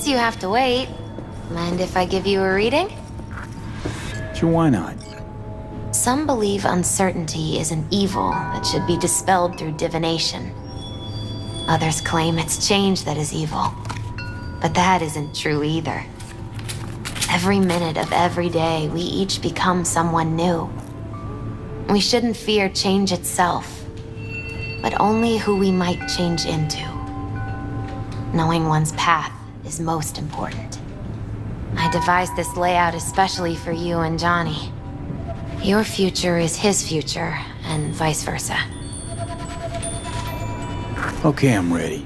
Since you have to wait, mind if I give you a reading? Sure, why not? Some believe uncertainty is an evil that should be dispelled through divination. Others claim it's change that is evil. But that isn't true either. Every minute of every day, we each become someone new. We shouldn't fear change itself, but only who we might change into. Knowing one's path is most important. I devised this layout especially for you and Johnny. Your future is his future, and vice versa. Okay, I'm ready.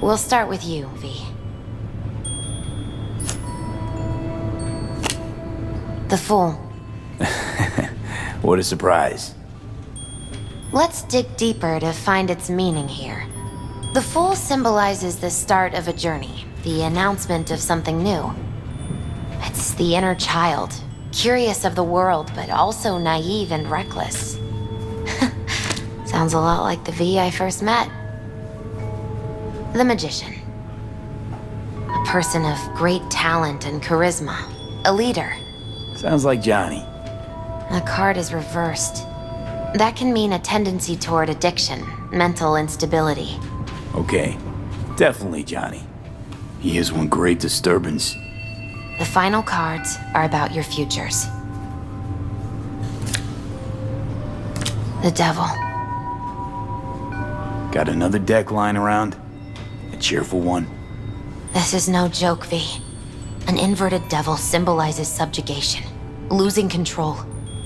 We'll start with you, V. The Fool. What a surprise. Let's dig deeper to find its meaning here. The Fool symbolizes the start of a journey, the announcement of something new. It's the inner child, curious of the world, but also naive and reckless. Sounds a lot like the V I first met. The Magician. A person of great talent and charisma. A leader. Sounds like Johnny. The card is reversed. That can mean a tendency toward addiction, mental instability. Okay, definitely Johnny. He is one great disturbance. The final cards are about your futures. The Devil. Got another deck lying around? A cheerful one? This is no joke, V. An inverted devil symbolizes subjugation, losing control,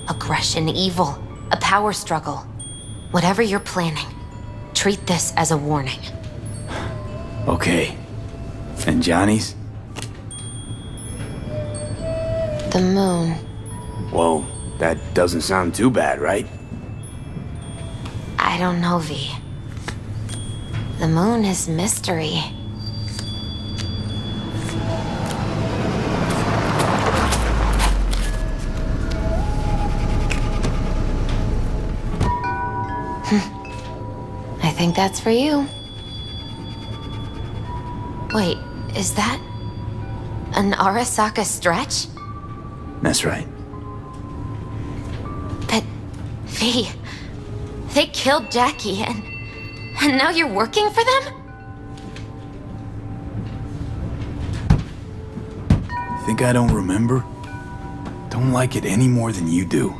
aggression, evil, a power struggle. Whatever you're planning, treat this as a warning. Okay. And Johnny's? The Moon. Whoa, that doesn't sound too bad, right? I don't know, V. The Moon is mystery. I think that's for you. Wait, is that an Arasaka stretch? That's right. But, V, they killed Jackie and now you're working for them? Think I don't remember? Don't like it any more than you do.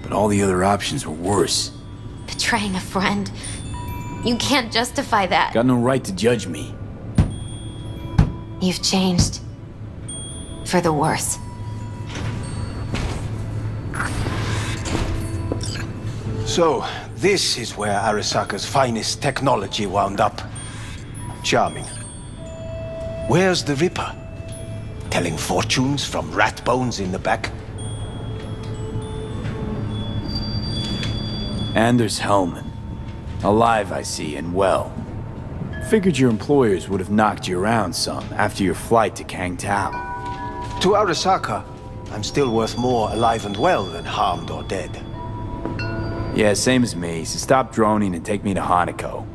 But all the other options were worse. Betraying a friend. You can't justify that. Got no right to judge me. You've changed. For the worse. So, this is where Arasaka's finest technology wound up. Charming. Where's the Ripper? Telling fortunes from rat bones in the back? Anders Hellman. Alive, I see, and well. Figured your employers would have knocked you around some after your flight to Kangtao. To Arasaka, I'm still worth more alive and well than harmed or dead. Yeah, same as me, so stop droning and take me to Hanako.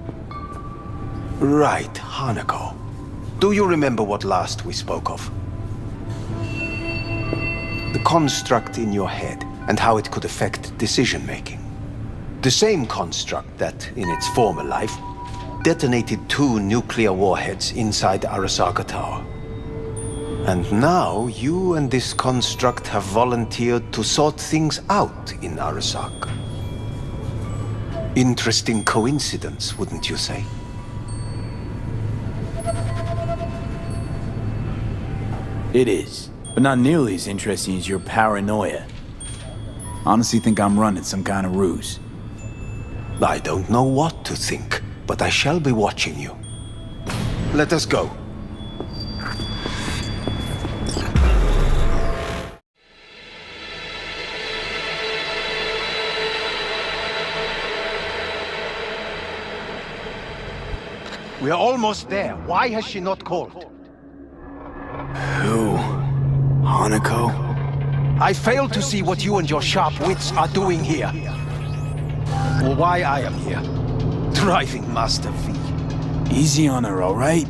Right, Hanako. Do you remember what last we spoke of? The construct in your head and how it could affect decision-making. The same construct that, in its former life, detonated 2 nuclear warheads inside Arasaka Tower. And now, you and this construct have volunteered to sort things out in Arasaka. Interesting coincidence, wouldn't you say? It is, but not nearly as interesting as your paranoia. Honestly think I'm running some kind of ruse. I don't know what to think, but I shall be watching you. Let us go. We are almost there. Why has she not called? Who? Hanako? I fail to see what you and your sharp wits are doing here. Or why I am here. Driving Master V. Easy on her, alright?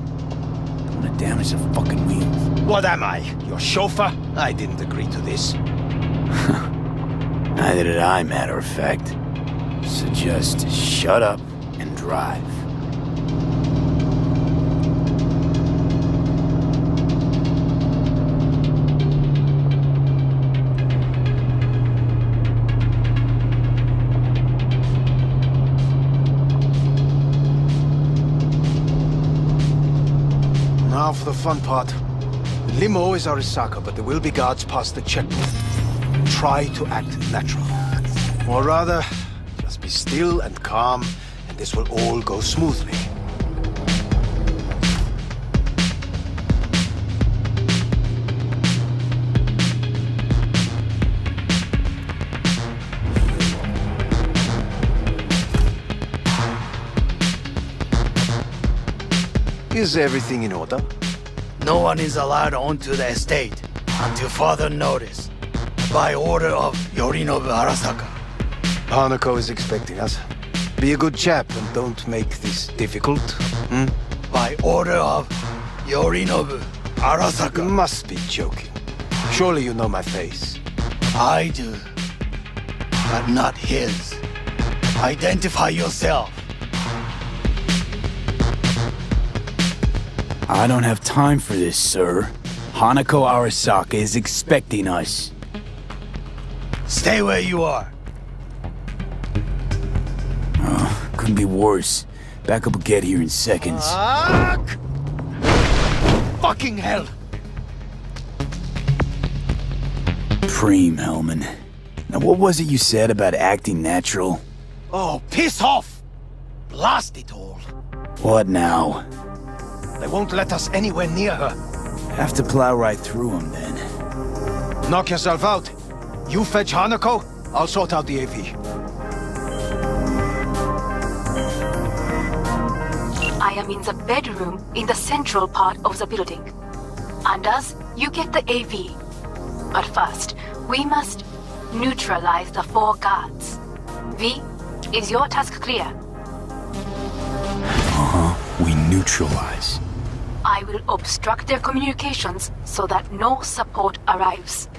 damage the fucking wheels. What am I? Your chauffeur? I didn't agree to this. Neither did I, matter of fact. So just shut up and drive. Now for the fun part. The limo is Arisaka, but there will be guards past the checkpoint. Try to act natural. Or rather, just be still and calm, and this will all go smoothly. Is everything in order? No one is allowed onto the estate until further notice. By order of Yorinobu Arasaka. Hanako is expecting us. Be a good chap and don't make this difficult. By order of Yorinobu You Arasaka. must be joking. Surely you know my face. I do. But not his. Identify yourself. I don't have time for this, sir. Hanako Arasaka is expecting us. Stay where you are. Couldn't be worse. Backup will get here in seconds. Fucking hell. Preem, Hellman. Now what was it you said about acting natural? Oh, piss off. Blast it all. What now? They won't let us anywhere near her. Have to plow right through them then. Knock yourself out. You fetch Hanako, I'll sort out the AV. I am in the bedroom in the central part of the building. Anders, you get the AV. But first, we must neutralize the 4 guards. V, is your task clear? We neutralize. I will obstruct their communications so that no support arrives.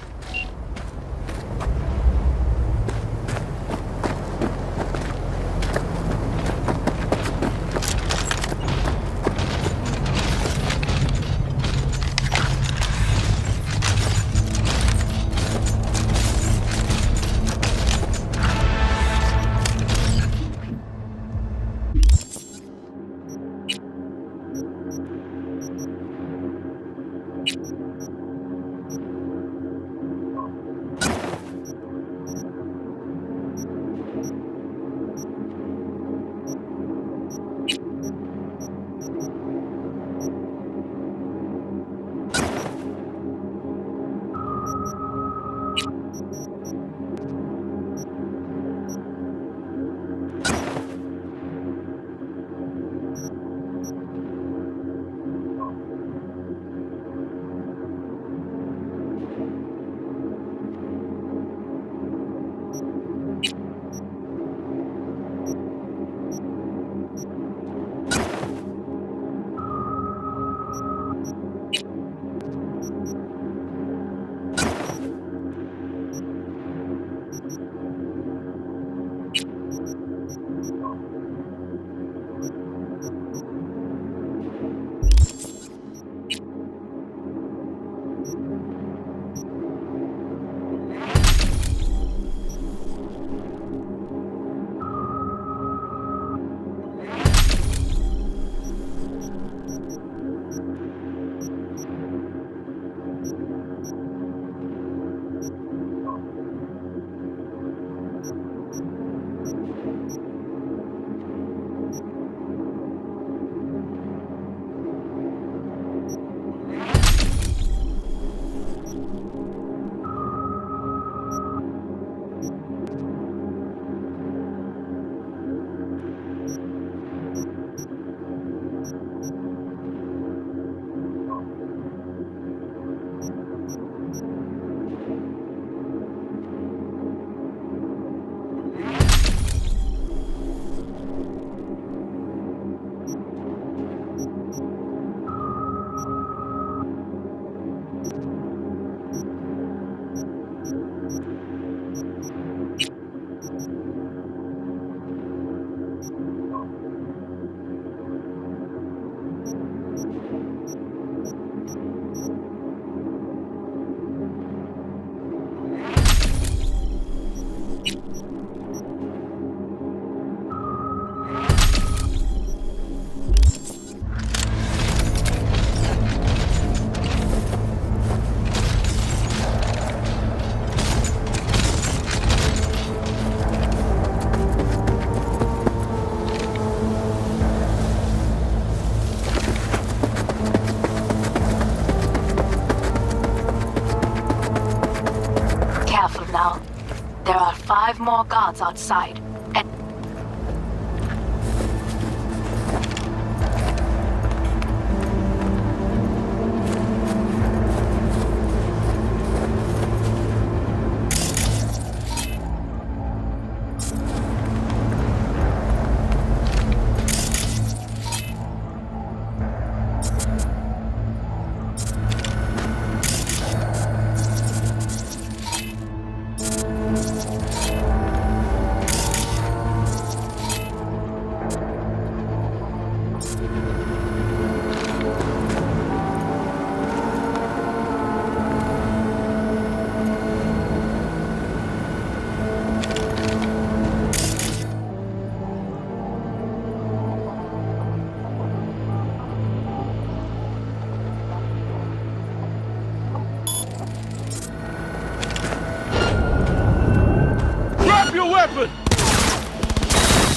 more guards outside. And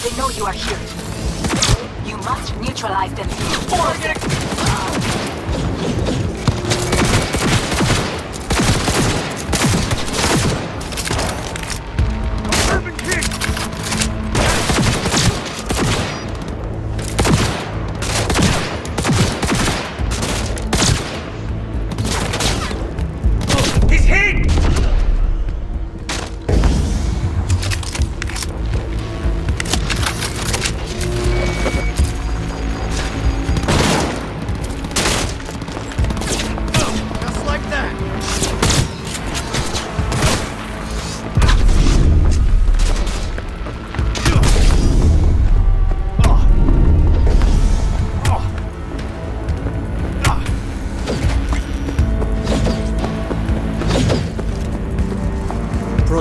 they know you are here. You must neutralize them.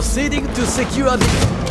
Proceeding to secure the...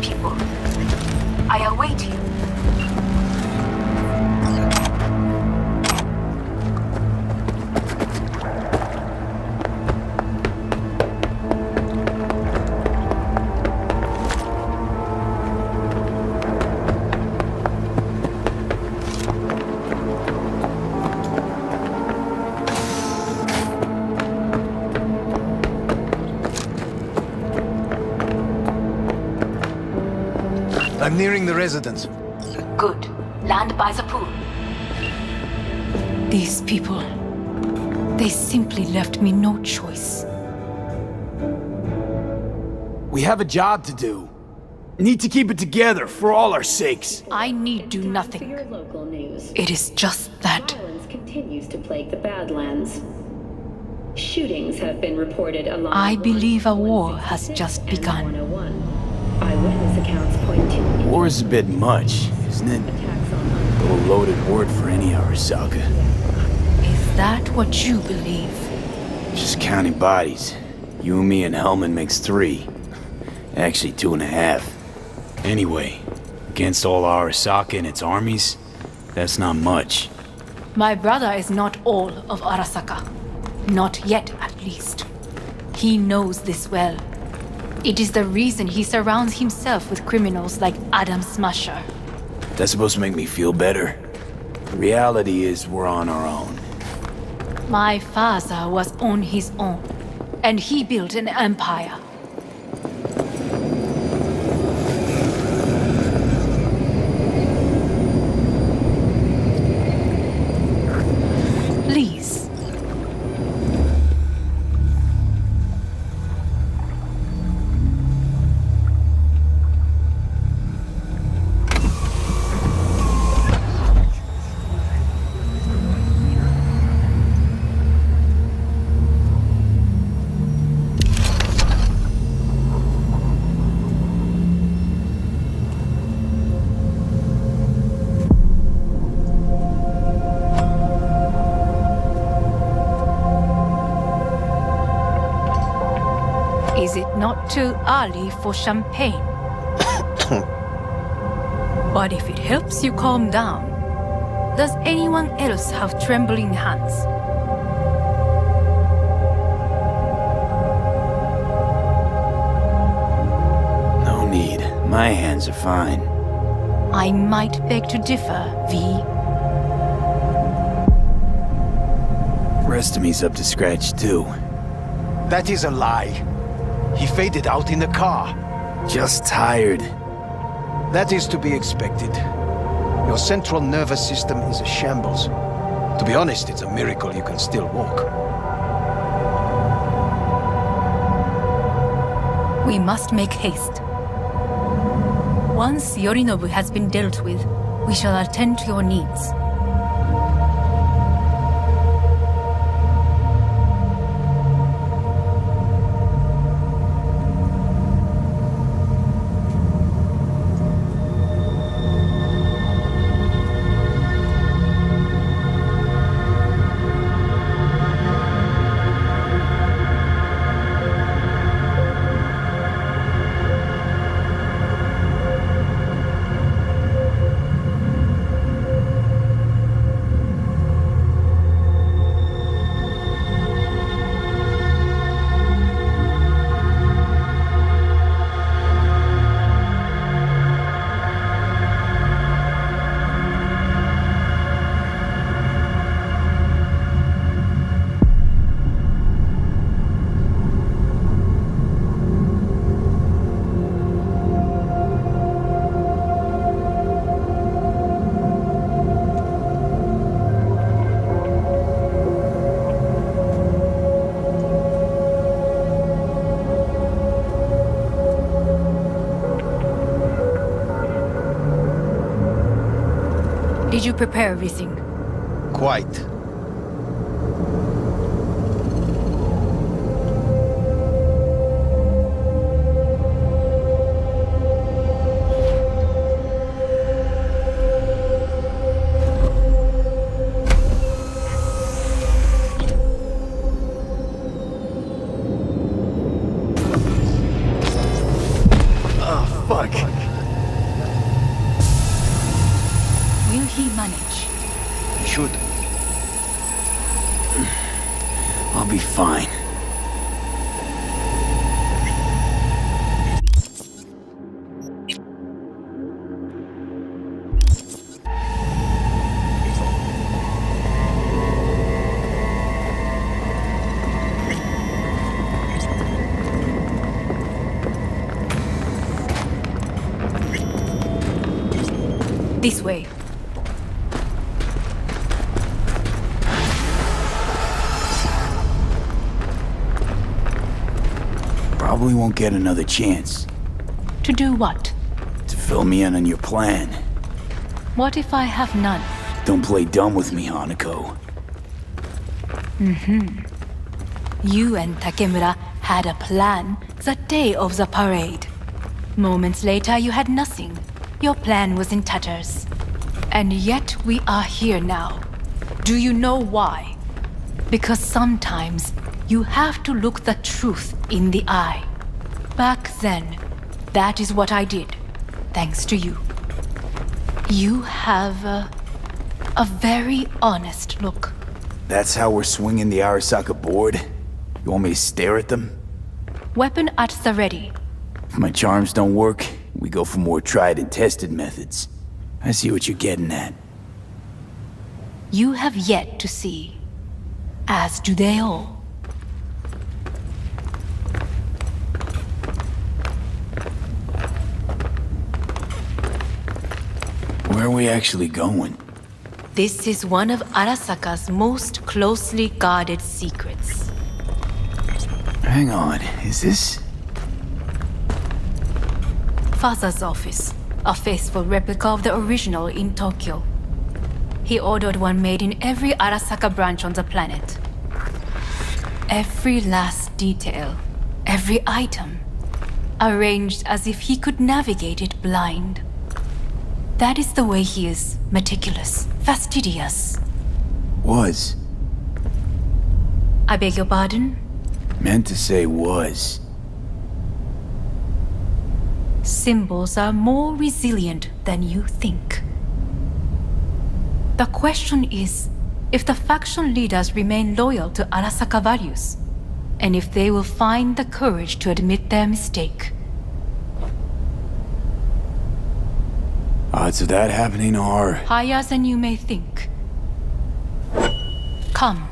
people. I await you. I'm nearing the residence. Good. Land by the pool. These people, they simply left me no choice. We have a job to do. Need to keep it together for all our sakes. I need do To nothing. your local news. It is just that. Violence continues to plague the Badlands. Shootings have been reported along I believe a war 166 has just and begun. 101. Eyewitness accounts point to War is a bit much, isn't it? attacks on A little loaded word for any Arasaka. Is that what you believe? Just counting bodies. You and me and Hellman makes 3. Actually, 2.5. Anyway, against all Arasaka and its armies, that's not much. My brother is not all of Arasaka. Not yet, at least. He knows this well. It is the reason he surrounds himself with criminals like Adam Smasher. That's supposed to make me feel better. The reality is we're on our own. My father was on his own, and he built an empire. Please. Is it not too early for champagne? But if it helps you calm down, does anyone else have trembling hands? No need. My hands are fine. I might beg to differ, V. Rest of me's up to scratch, too. That is a lie. He faded out in the car. Just tired. That is to be expected. Your central nervous system is a shambles. To be honest, it's a miracle you can still walk. We must make haste. Once Yorinobu has been dealt with, we shall attend to your needs. Did you prepare everything? Quite. Oh, fuck. he manage? He should. I'll be fine. This way. Probably won't get another chance To do what? to fill me in on your plan. What if I have none? Don't play dumb with me, Hanako. You and Takemura had a plan the day of the parade. Moments later, you had nothing. Your plan was in tatters. And yet we are here now. Do you know why? Because sometimes you have to look the truth in the eye. Back then, that is what I did, thanks to you. You have a very honest look. That's how we're swinging the Arasaka board? You want me to stare at them? Weapon at the ready. If my charms don't work, we go for more tried and tested methods. I see what you're getting at. You have yet to see, as do they all. Where are we actually going? This is one of Arasaka's most closely guarded secrets. Hang on, is this? Father's office, a faithful replica of the original in Tokyo. He ordered one made in every Arasaka branch on the planet. Every last detail, every item, arranged as if he could navigate it blind. That is the way he is, meticulous, fastidious. Was. I beg your pardon? Meant to say was. Symbols are more resilient than you think. The question is if the faction leaders remain loyal to Arasaka values, and if they will find the courage to admit their mistake. Odds of that happening are... Higher than you may think. Come.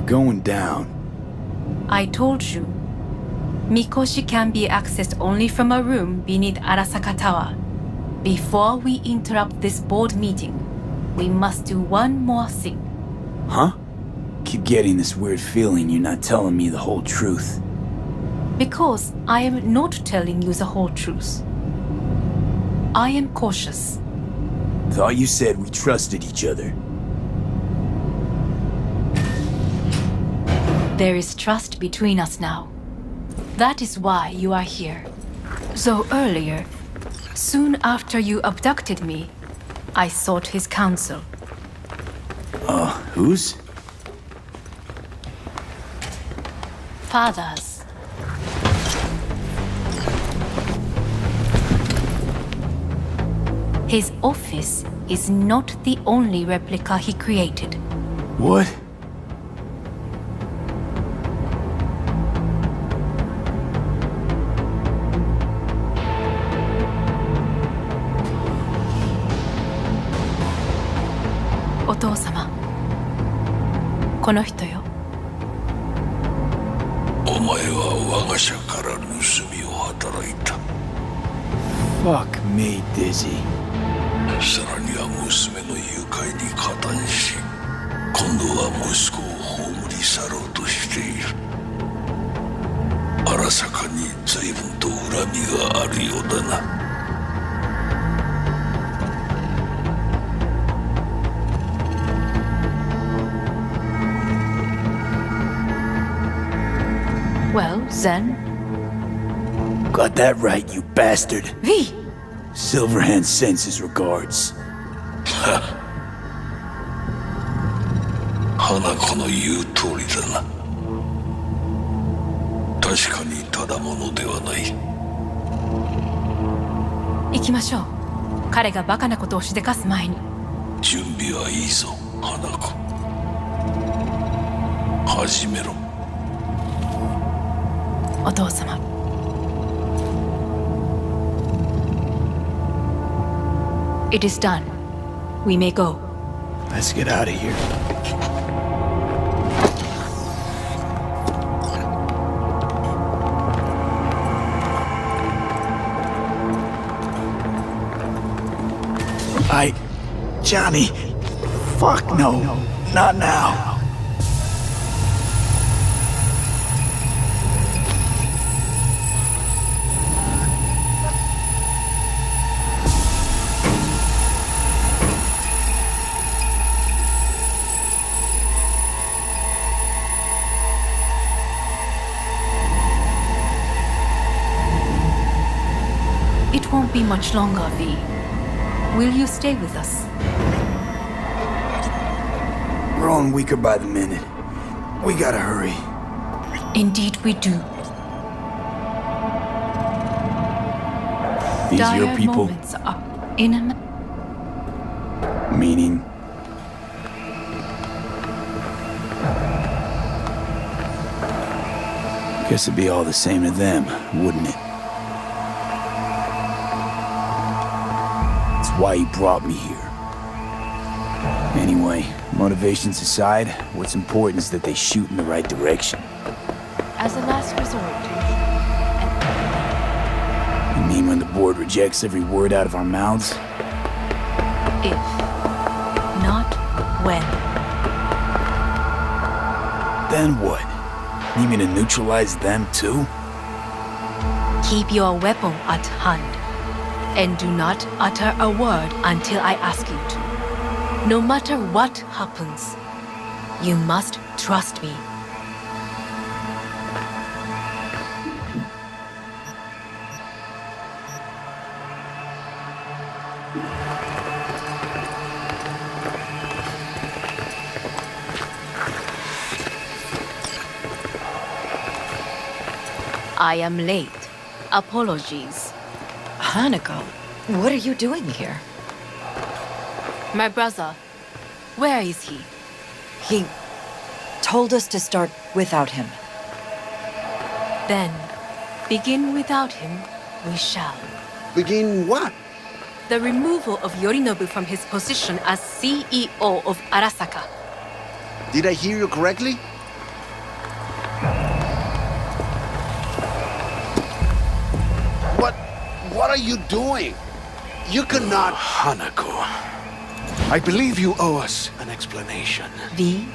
Going down. I told you. Mikoshi can be accessed only from a room beneath Arasaka Tower. Before we interrupt this board meeting, we must do one more thing. Huh? Keep getting this weird feeling you're not telling me the whole truth. Because I am not telling you the whole truth. I am cautious. Thought you said we trusted each other. There is trust between us now. That is why you are here. So earlier, soon after you abducted me, I sought his counsel. Whose? Father's. His office is not the only replica he created. What? O父様、この人よ。お前は我が社から盗みを働いた。Fuck me, Dizzy. さらには娘の誘拐に加担し、今度は息子を葬り去ろうとしている。荒坂に随分と恨みがあるようだな。Zen? Got that right, you bastard. V! Silverhand sends his regards. 花子の言う通りだな。確かにただものではない。行きましょう。彼がバカなことをしでかす前に。準備はいいぞ、花子。始めろ。お父様。It is done. We may go. Let's get out of here. Johnny. Fuck no. Not now. It won't be much longer, V. Will you stay with us? Growing weaker by the minute. We gotta hurry. Indeed we do. These Dire your people? moments are imminent. Meaning? Guess it'd be all the same to them, wouldn't it? That's why you brought me here. Anyway, motivations aside, what's important is that they shoot in the right direction. As a last resort. You mean when the board rejects every word out of our mouths? If. Not when. Then what? Need me to neutralize them too? Keep your weapon at hand. And do not utter a word until I ask you to. No matter what happens, you must trust me. I am late. Apologies. Hanako, what are you doing here? My brother, where is he? He told us to start without him. Then, begin without him, we shall. Begin what? The removal of Yorinobu from his position as CEO of Arasaka. Did I hear you correctly? What are you doing? You cannot... Hanako. I believe you owe us an explanation. V,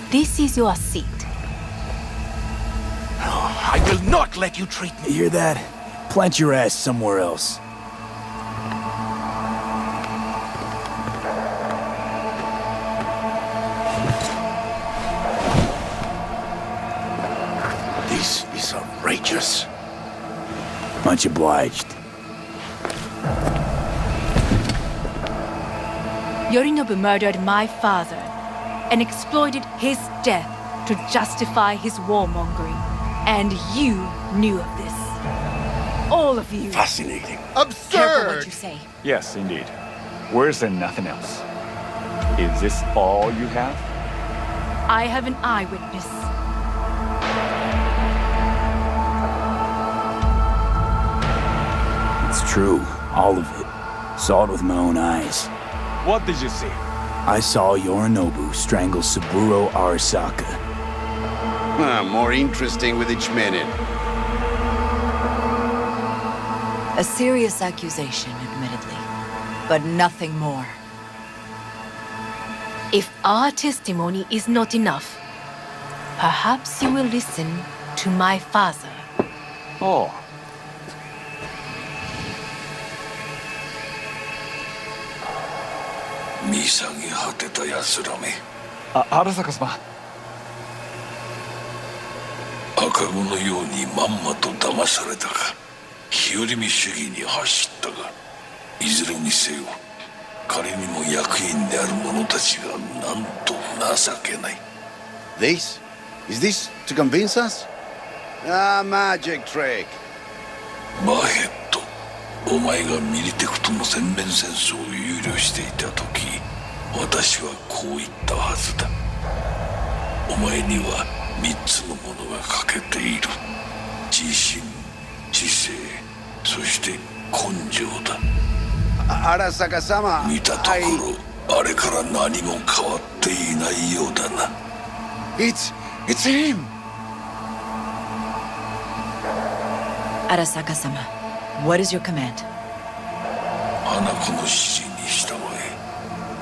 this is your seat. I will not let you treat me. You hear that? Plant your ass somewhere else. This is outrageous. Much obliged. Yorinobu murdered my father and exploited his death to justify his warmongering. And you knew of this. All of you. Fascinating. Careful what you say. Yes, indeed. Where's there nothing else? Is this all you have? I have an eyewitness. It's true. All of it. Saw it with my own eyes. What did you see? I saw Yorinobu strangle Saburo Arasaka. More interesting with each minute. A serious accusation, admittedly, but nothing more. If our testimony is not enough, perhaps you will listen to my father. Oh. Misagi-hateta yatsuらめ. Arasaka-sama. 赤子のようにまんまと騙されたか、日和見主義に走ったか、いずれにせよ彼にも役員である者たちがなんと情けない。 This? Is this to convince us? Ah, magic trick. バーヘッド、お前がミリテクとの全面戦争を憂慮していた時、私はこう言ったはずだ。お前には3つのものが欠けている。自信、知性、そして根性だ。Arasaka-sama, 見たところ、あれから何も変わっていないようだな。It's him! Arasaka-sama, what is your command? 花子の指示に従え。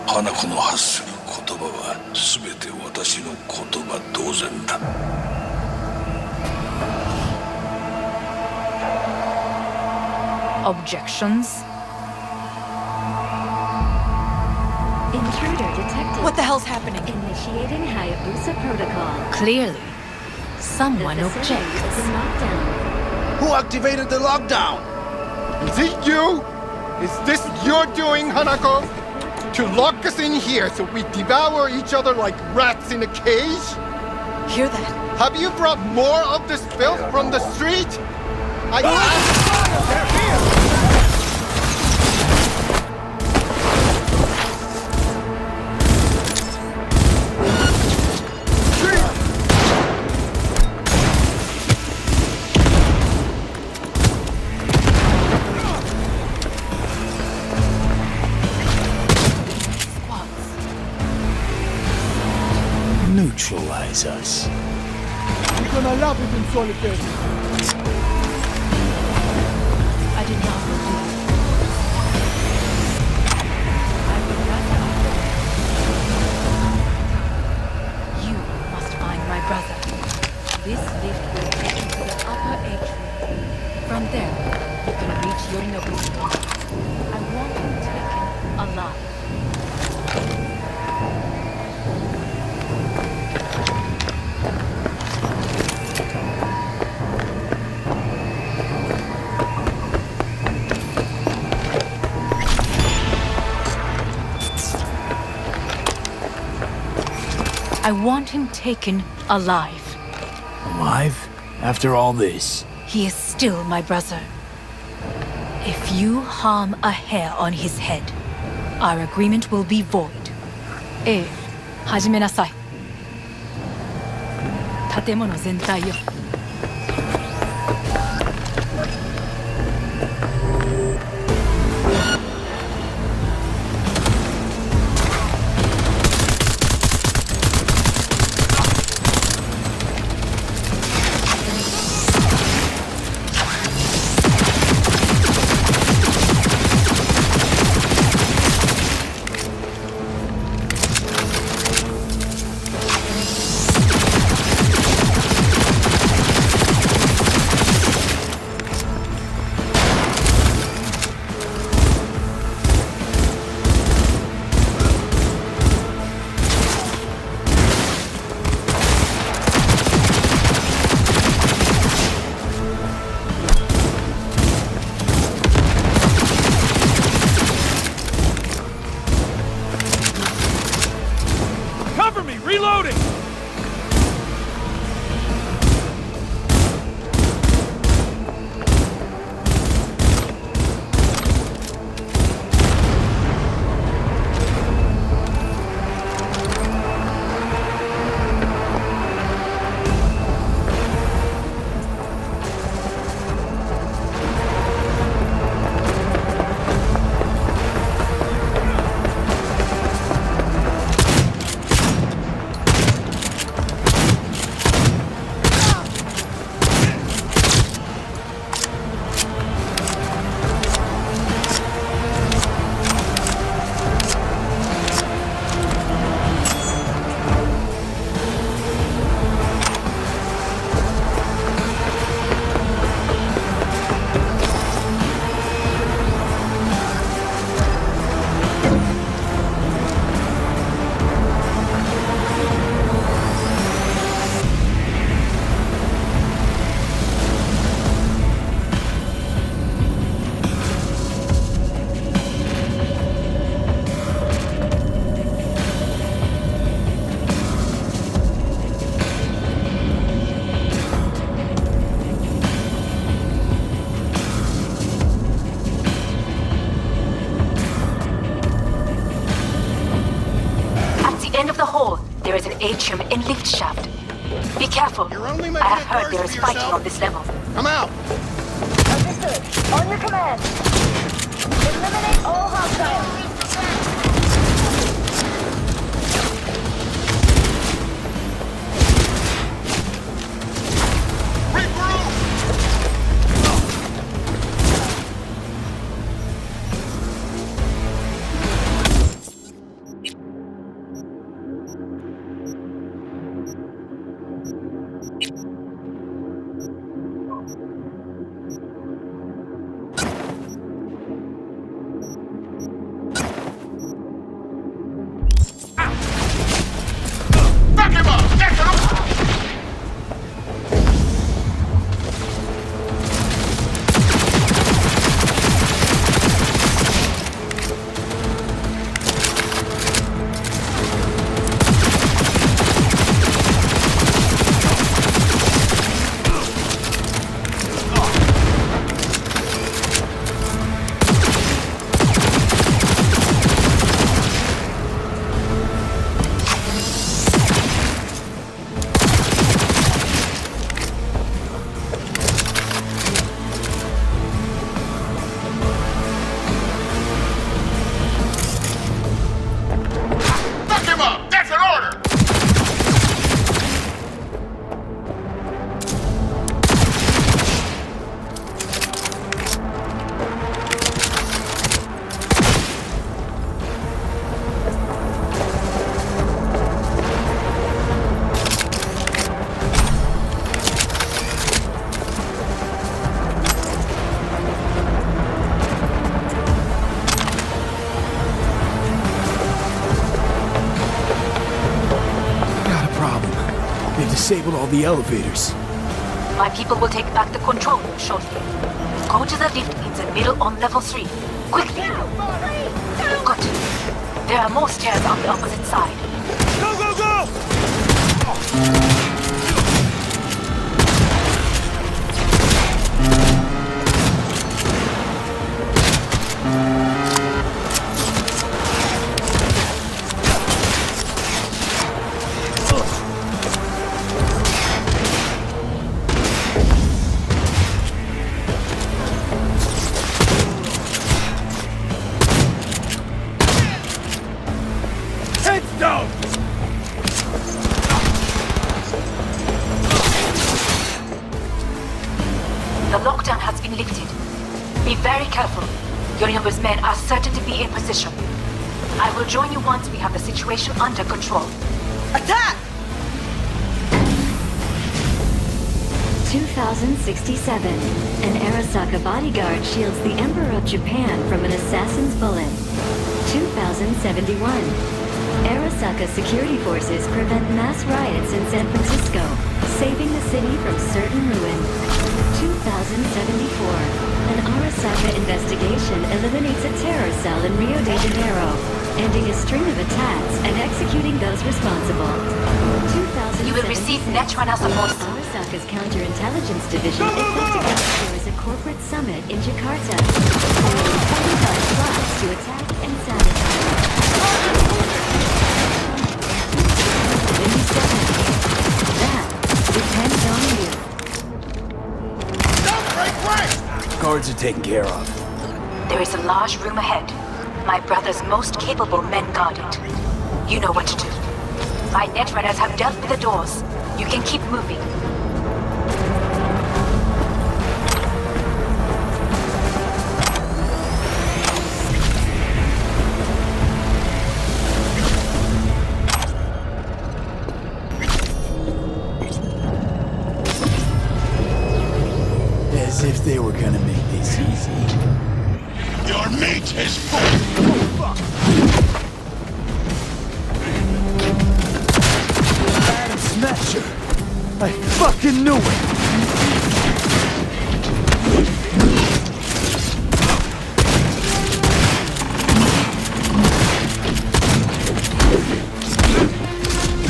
花子の発する言葉は全て私の言葉同然だ。Objections? Intruder detected. What the hell's happening? Initiating Hayabusa protocol. Clearly, someone The facility objects. is in lockdown. Who activated the lockdown? Is it you? Is this your doing, Hanako? To lock us in here so we devour each other like rats in a cage? Hear that? Have you brought more of this filth from the street? Neutralize us. You're gonna love it in solitaire. I did not believe. I would rather you must find my brother. This lift will take you to the upper atrium. From there, you can reach Yorinobu's home. I want him taken alive. I want him taken alive. Alive? After all this? He is still my brother. If you harm a hair on his head, our agreement will be void. 始めなさい。建物全体よ。atrium and lift shaft. Be careful. You're only making I have it heard worse there for is fighting yourself. on this level. I'm out. Understood. On your command. Eliminate all hostiles. Disabled all the elevators. My people will take back the control room shortly. Go to the lift in the middle on level 3. Quickly! Good. There are more stairs on the opposite side. Go, go, go! The lockdown has been lifted. Be very careful. Your numbers men are certain to be in position. I will join you once we have the situation under control. Attack! 2067. An Arasaka bodyguard shields the Emperor of Japan from an assassin's bullet. 2071. Arasaka security forces prevent mass riots in San Francisco, saving the city from certain ruin. 2074. An Arasaka investigation eliminates a terror cell in Rio de Janeiro, ending a string of attacks and executing those responsible. 2077. You will receive Netrunner support. Arasaka's counterintelligence division investigates a corporate summit in Jakarta, creating 45 plots to attack and sabotage. 27. That depends on you. Guards are taken care of. There is a large room ahead. My brother's most capable men guard it. You know what to do. My netrunners have dealt with the doors. You can keep moving. As if they were gonna make this easy. Your mate has fallen. Adam Smasher! I fucking knew it!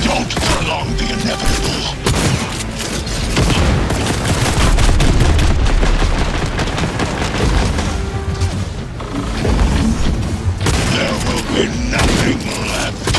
Don't prolong the inevitable. There will be nothing left.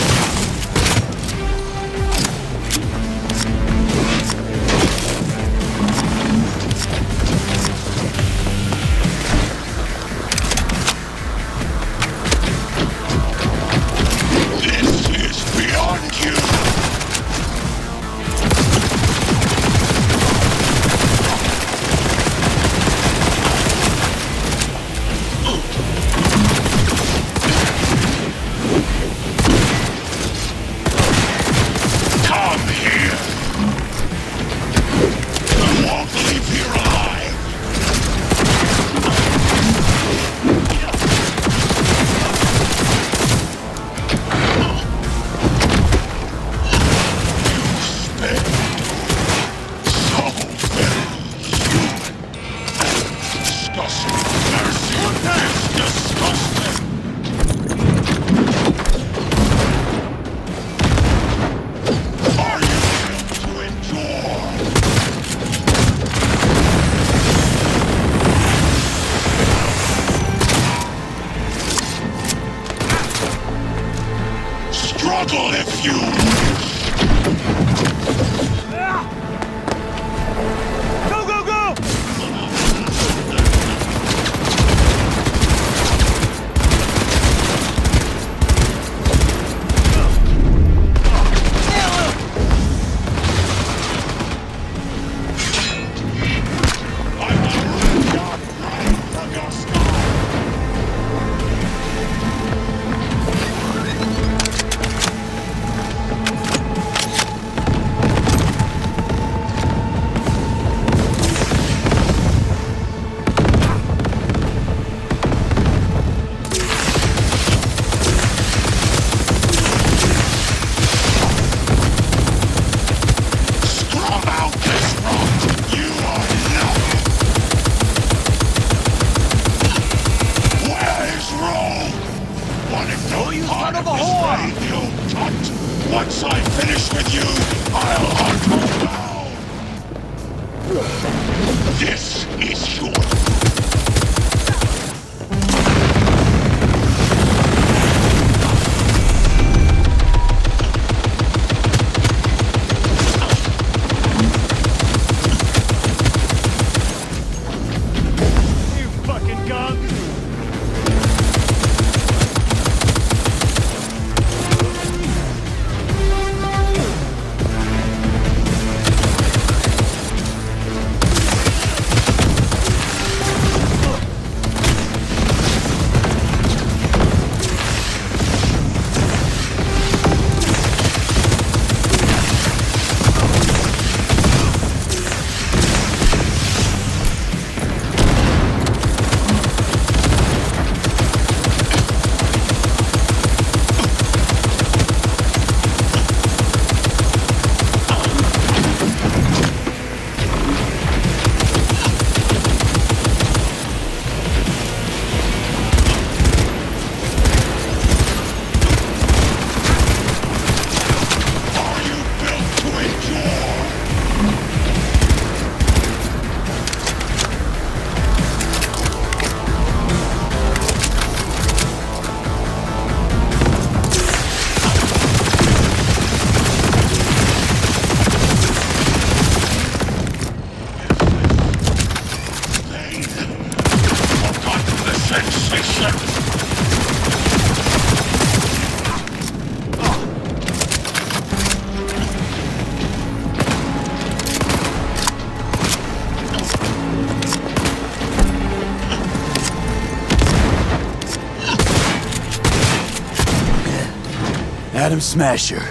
Atom Smasher.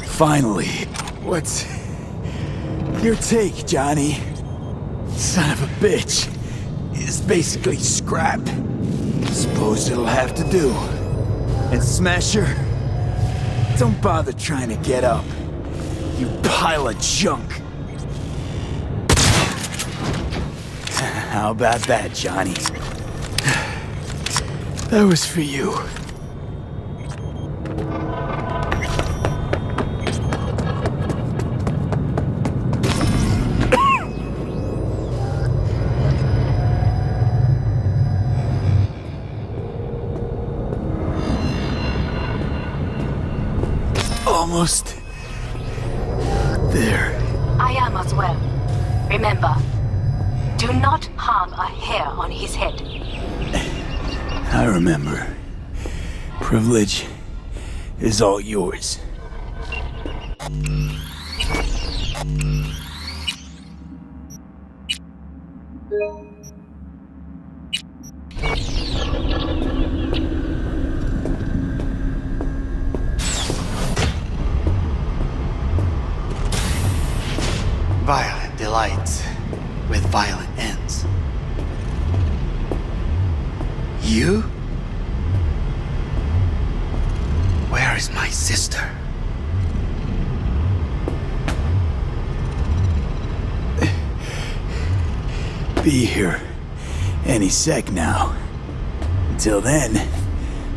Finally. What's your take, Johnny? Son of a bitch. It's basically scrap. Suppose it'll have to do. And Smasher, don't bother trying to get up. You pile of junk. How about that, Johnny? That was for you. Almost there. I am as well. Remember, do not harm a hair on his head. I remember. Privilege is all yours. Violent delights with violent ends. You? Where is my sister? Be here any sec now. Until then,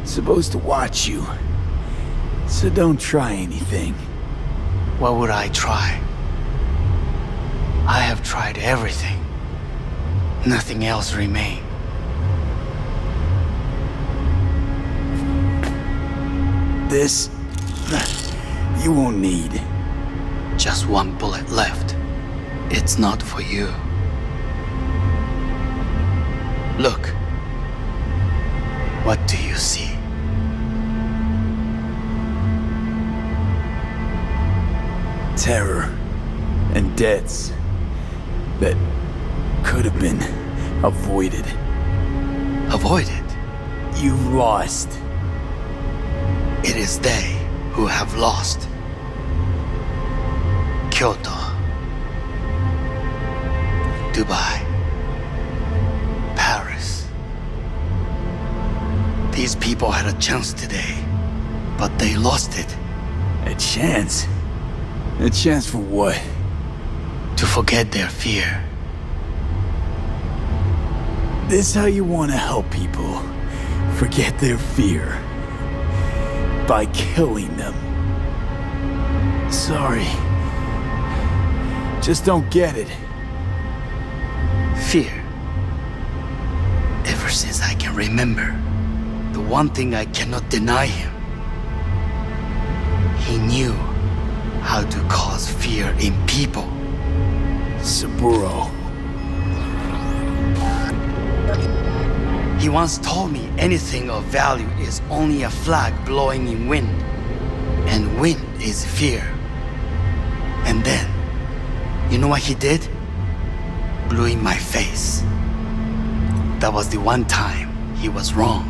supposed to watch you. So don't try anything. What would I try? I have tried everything. Nothing else remains. This, you won't need. Just one bullet left. It's not for you. Look. What do you see? Terror and deaths that could have been avoided. Avoided? You've lost. It is they who have lost. Kyoto. Dubai. Paris. These people had a chance today, but they lost it. A chance? A chance for what? To forget their fear. This how you want to help people forget their fear? By killing them. Sorry. Just don't get it. Fear. Ever since I can remember, the one thing I cannot deny him. He knew how to cause fear in people. Saburo. He once told me anything of value is only a flag blowing in wind. And wind is fear. And then, you know what he did? Blew in my face. That was the one time he was wrong.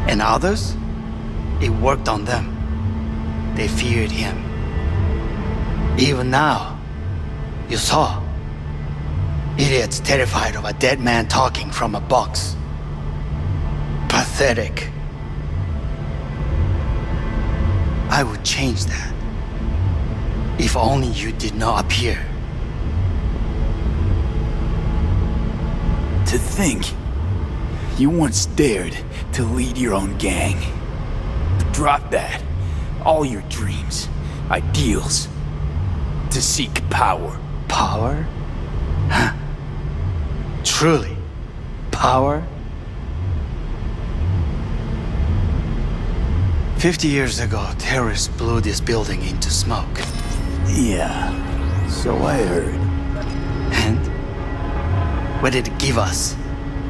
And others? It worked on them. They feared him. Even now, you saw. Idiots terrified of a dead man talking from a box. Pathetic. I would change that. If only you did not appear. To think, you once dared to lead your own gang. Drop that. All your dreams, ideals. To seek power. Power? Huh? Truly, power? 50 years ago, terrorists blew this building into smoke. Yeah, so I heard. And? What did it give us?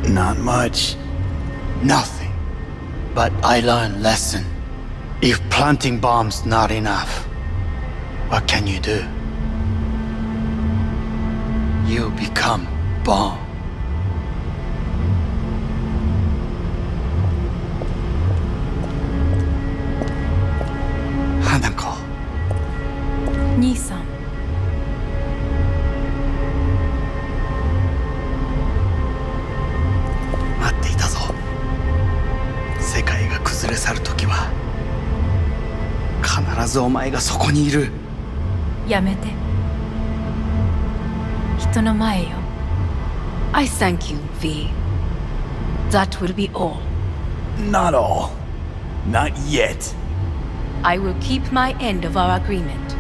Not much. Nothing. But I learned a lesson. If planting bombs not enough, what can you do? You become bomb. 必ずお前がそこにいる。やめて。人の前よ。I thank you, V. That will be all. Not all. Not yet. I will keep my end of our agreement.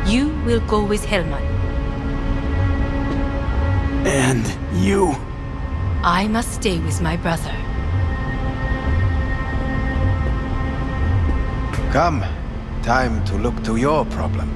You will go with Hellman. And you? I must stay with my brother. Come. Time to look to your problem.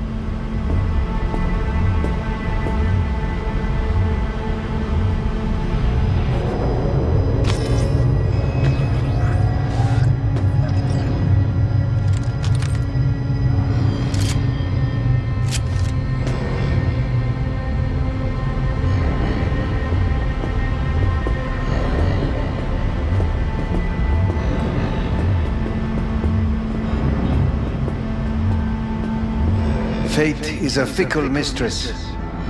Fate is a fickle mistress,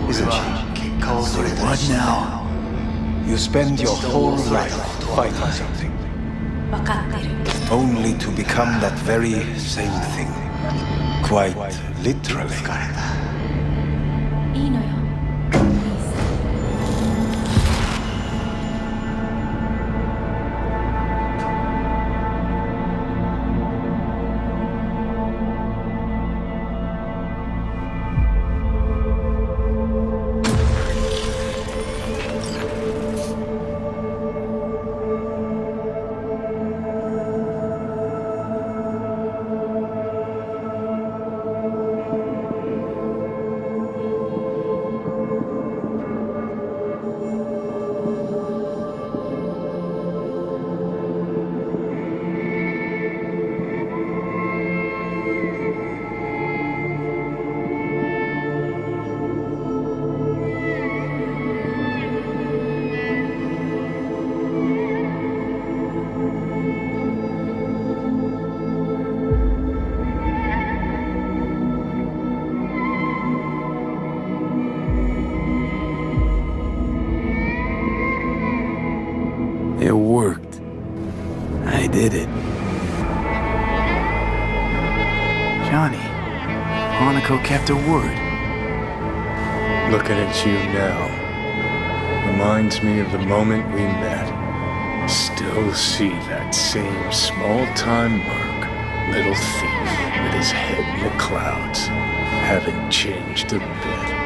isn't she? What now? You spend your whole life fighting something, 分かってる。 only to become that very same thing. Quite literally. いいのよ。It worked. I did it. Johnny, Hanako kept her word. Looking at you now reminds me of the moment we met. Still see that same small-time merc, little thief with his head in the clouds. Haven't changed a bit.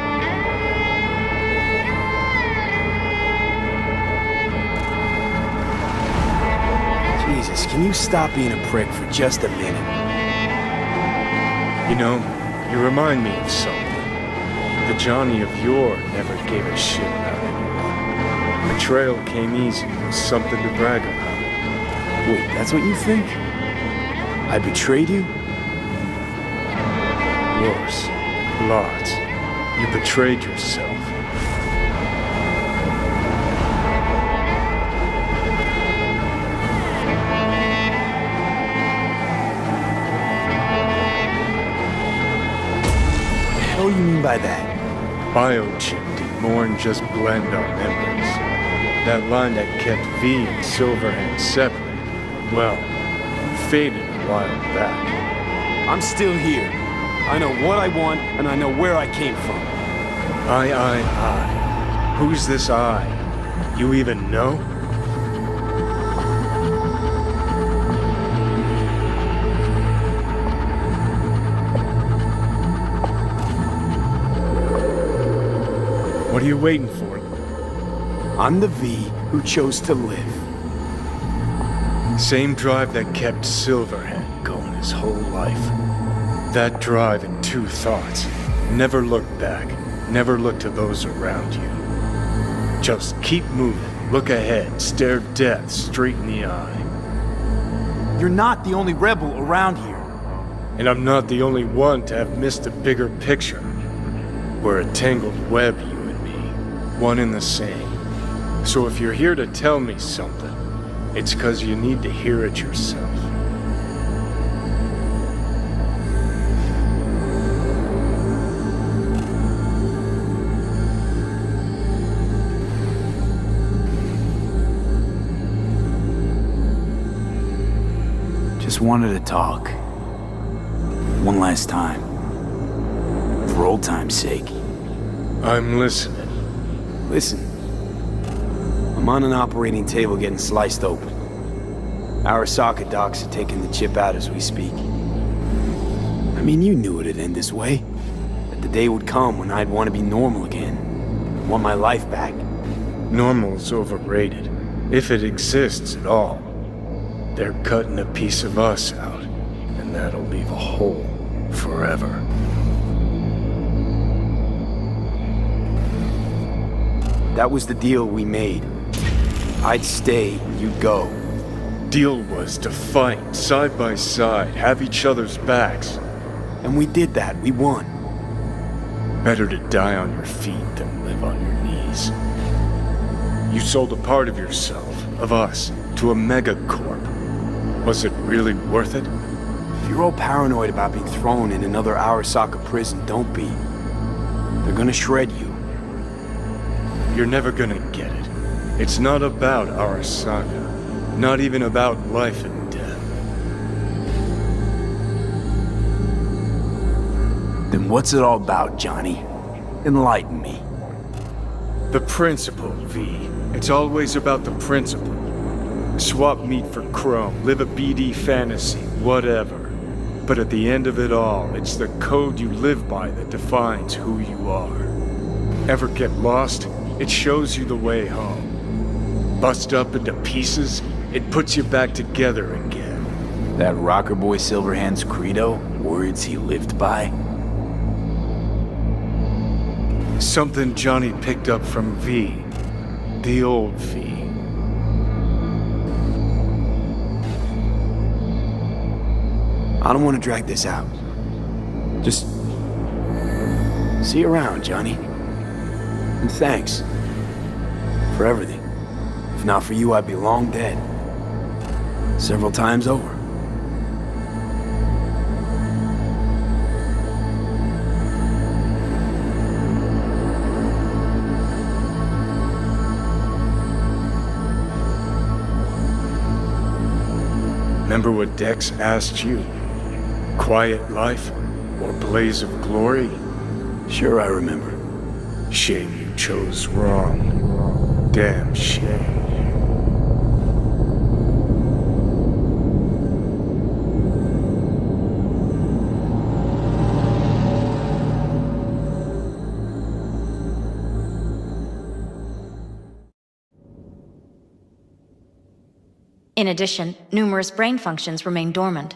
Jesus, can you stop being a prick for just a minute? You know, you remind me of something. The Johnny of yore never gave a shit about anyone. Betrayal came easy, was something to brag about. Wait, that's what you think? I betrayed you? Worse. Lots. You betrayed yourself. What do you mean by that? Biochip did more than just blend our memories. That line that kept V and Silverhand separate, well, faded a while back. I'm still here. I know what I want, and I know where I came from. I. Who's this I? You even know? What are you waiting for? I'm the V who chose to live. Same drive that kept Silverhand going his whole life. That drive and two thoughts. Never look back. Never look to those around you. Just keep moving. Look ahead. Stare death straight in the eye. You're not the only rebel around here. And I'm not the only one to have missed a bigger picture. We're a tangled web, you and me. One and the same. So if you're here to tell me something, it's 'cause you need to hear it yourself. Just wanted to talk. One last time. For old time's sake. I'm listening. Listen. I'm on an operating table getting sliced open. Arasaka docs are taking the chip out as we speak. I mean, you knew it'd end this way. That the day would come when I'd want to be normal again. Want my life back. Normal's overrated. If it exists at all. They're cutting a piece of us out, and that'll leave a hole forever. That was the deal we made. I'd stay, you'd go. Deal was to fight, side by side, have each other's backs. And we did that, we won. Better to die on your feet than live on your knees. You sold a part of yourself, of us, to a megacorp. Was it really worth it? If you're all paranoid about being thrown in another Arasaka prison, don't be. They're gonna shred you. You're never gonna get it. It's not about Arasaka. Not even about life and death. Then what's it all about, Johnny? Enlighten me. The principle, V. It's always about the principle. Swap meat for chrome, live a BD fantasy, whatever. But at the end of it all, it's the code you live by that defines who you are. Ever get lost? It shows you the way home. Bust up into pieces, it puts you back together again. That rocker boy Silverhand's credo? Words he lived by? Something Johnny picked up from V. The old V. I don't want to drag this out. Just... see you around, Johnny. And thanks. For everything. If not for you, I'd be long dead. Several times over. Remember what Dex asked you? Quiet life or blaze of glory? Sure I remember. Shame you chose wrong. Damn shame. In addition, numerous brain functions remain dormant.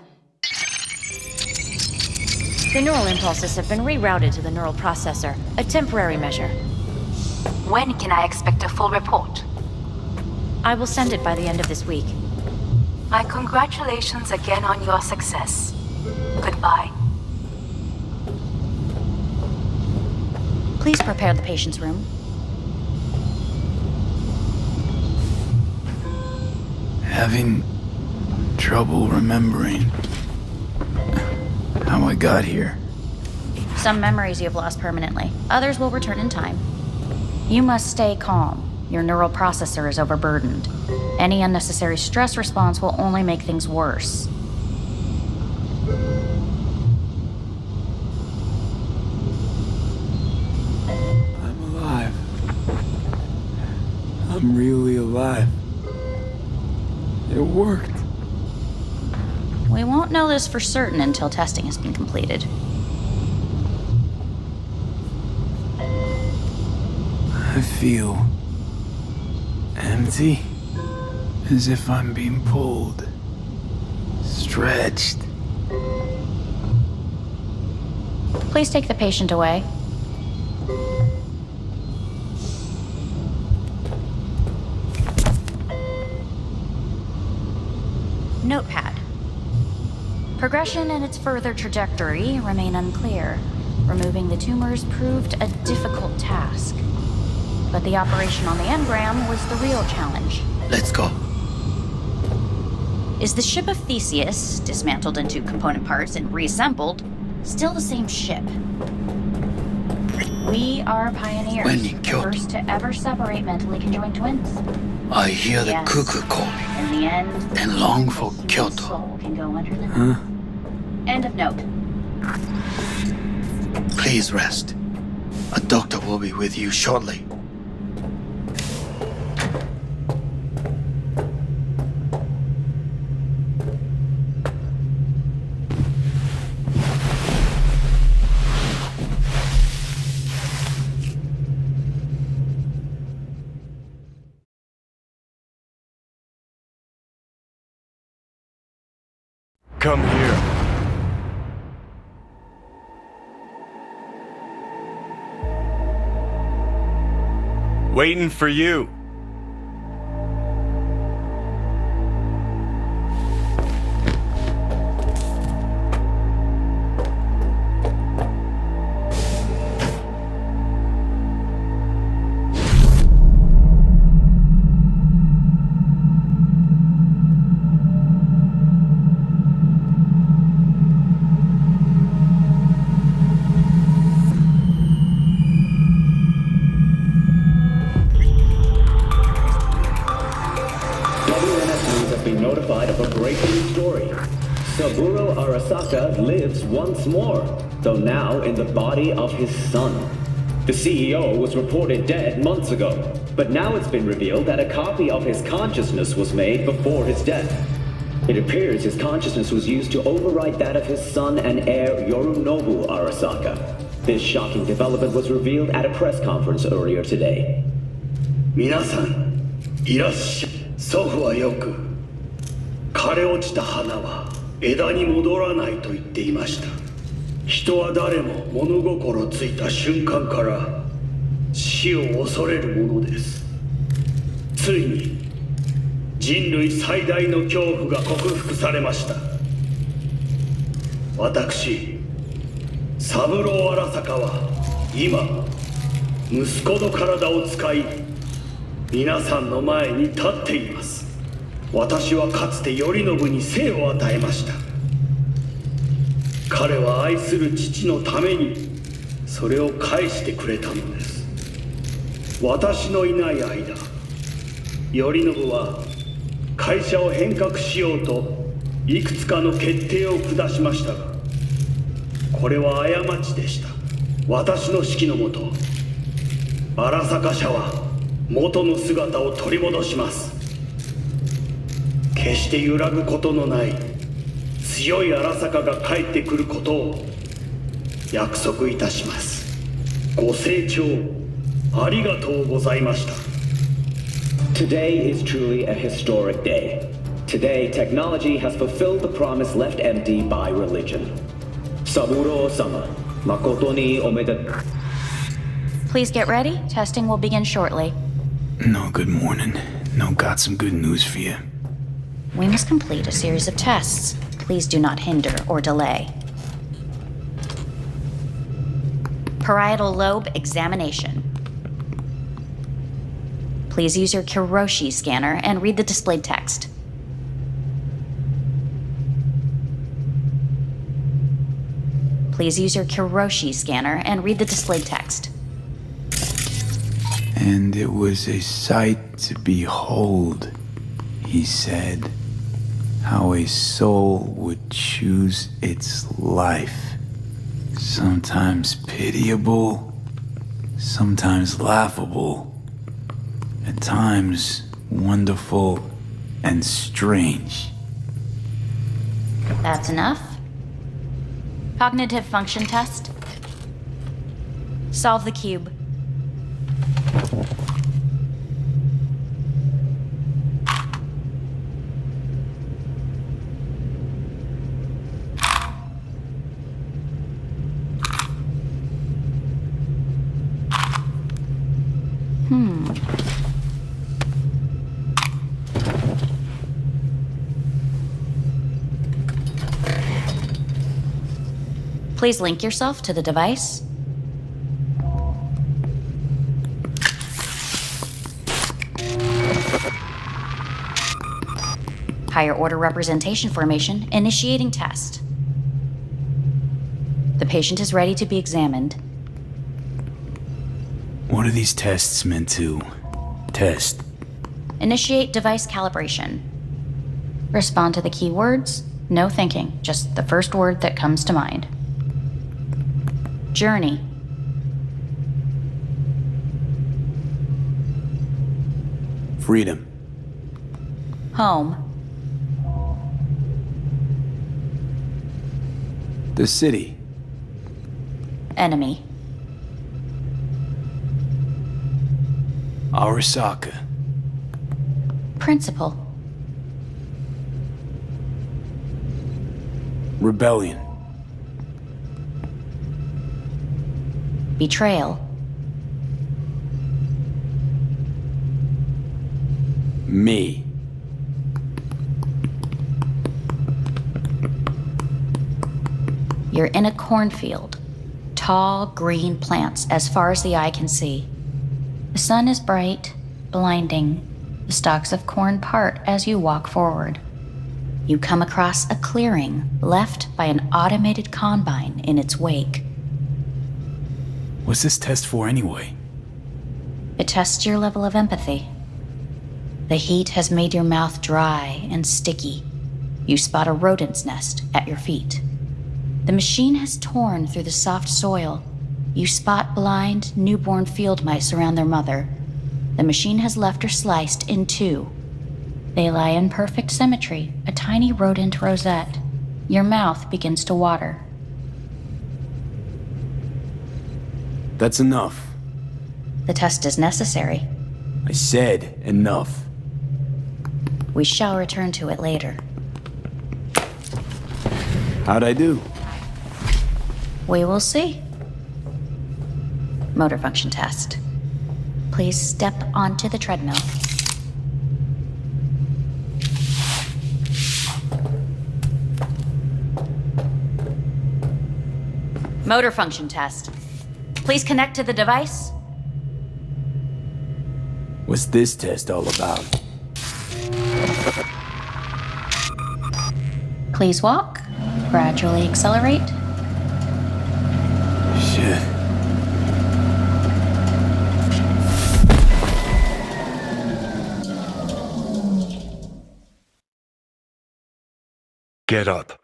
The neural impulses have been rerouted to the neural processor, a temporary measure. When can I expect a full report? I will send it by the end of this week. My congratulations again on your success. Goodbye. Please prepare the patient's room. Having trouble remembering how I got here. Some memories you have lost permanently. Others will return in time. You must stay calm. Your neural processor is overburdened. Any unnecessary stress response will only make things worse. I'm alive. I'm really alive. It worked. We won't know this for certain until testing has been completed. I feel empty, as if I'm being pulled, stretched. Please take the patient away. Notepad. Progression and its further trajectory remain unclear. Removing the tumors proved a difficult task. But the operation on the engram was the real challenge. Let's go. Is the ship of Theseus, dismantled into component parts and reassembled, still the same ship? We are pioneers, When in the Kyoto, first to ever separate mentally conjoined twins. I hear the Yes. cuckoo calling In the end, and long for the Kyoto. soul can go under the Huh? End of note. Please rest. A doctor will be with you shortly. Come here. Waiting for you. Saburo Arasaka lives once more, though now in the body of his son. The CEO was reported dead months ago, but now it's been revealed that a copy of his consciousness was made before his death. It appears his consciousness was used to override that of his son and heir Yorinobu Arasaka. This shocking development was revealed at a press conference earlier today. 皆さん、いらっしゃい。祖父はよく、枯れ落ちた花は枝に戻らないと言っていました。人は誰も物心ついた瞬間から死を恐れるものです。ついに人類最大の恐怖が克服されました。私、三郎荒坂は今息子の体を使い皆さんの前に立っています。私はかつて頼信に生を与えました。彼は愛する父のためにそれを返してくれたのです。私のいない間、頼信は会社を変革しようといくつかの決定を下しましたが、これは過ちでした。私の指揮のもと、荒坂社は元の姿を取り戻します。決して揺らぐことのない強い荒坂が帰ってくることを約束いたします。ご清聴ありがとうございました。 Today is truly a historic day. Today, technology has fulfilled the promise left empty by religion. Saburo-sama, makoto ni omedetou. Please get ready. Testing will begin shortly. No, good morning. No, got some good news for you. We must complete a series of tests. Please do not hinder or delay. Parietal lobe examination. Please use your Kiroshi scanner and read the displayed text. Please use your Kiroshi scanner and read the displayed text. And it was a sight to behold, he said, how a soul would choose its life. Sometimes pitiable, sometimes laughable, at times wonderful and strange. That's enough. Cognitive function test. Solve the cube. Please link yourself to the device. Higher order representation formation, initiating test. The patient is ready to be examined. What are these tests meant to test? Initiate device calibration. Respond to the keywords. No thinking, just the first word that comes to mind. Journey. Freedom. Home. The city. Enemy. Arasaka. Principle. Rebellion. Betrayal. Me. You're in a cornfield. Tall, green plants as far as the eye can see. The sun is bright, blinding. The stalks of corn part as you walk forward. You come across a clearing left by an automated combine in its wake. What's this test for anyway? It tests your level of empathy. The heat has made your mouth dry and sticky. You spot a rodent's nest at your feet. The machine has torn through the soft soil. You spot blind, newborn field mice around their mother. The machine has left her sliced in two. They lie in perfect symmetry, a tiny rodent rosette. Your mouth begins to water. That's enough. The test is necessary. I said enough. We shall return to it later. How'd I do? We will see. Motor function test. Please step onto the treadmill. Motor function test. Please connect to the device. What's this test all about? Please walk. Gradually accelerate. Shit. Get up.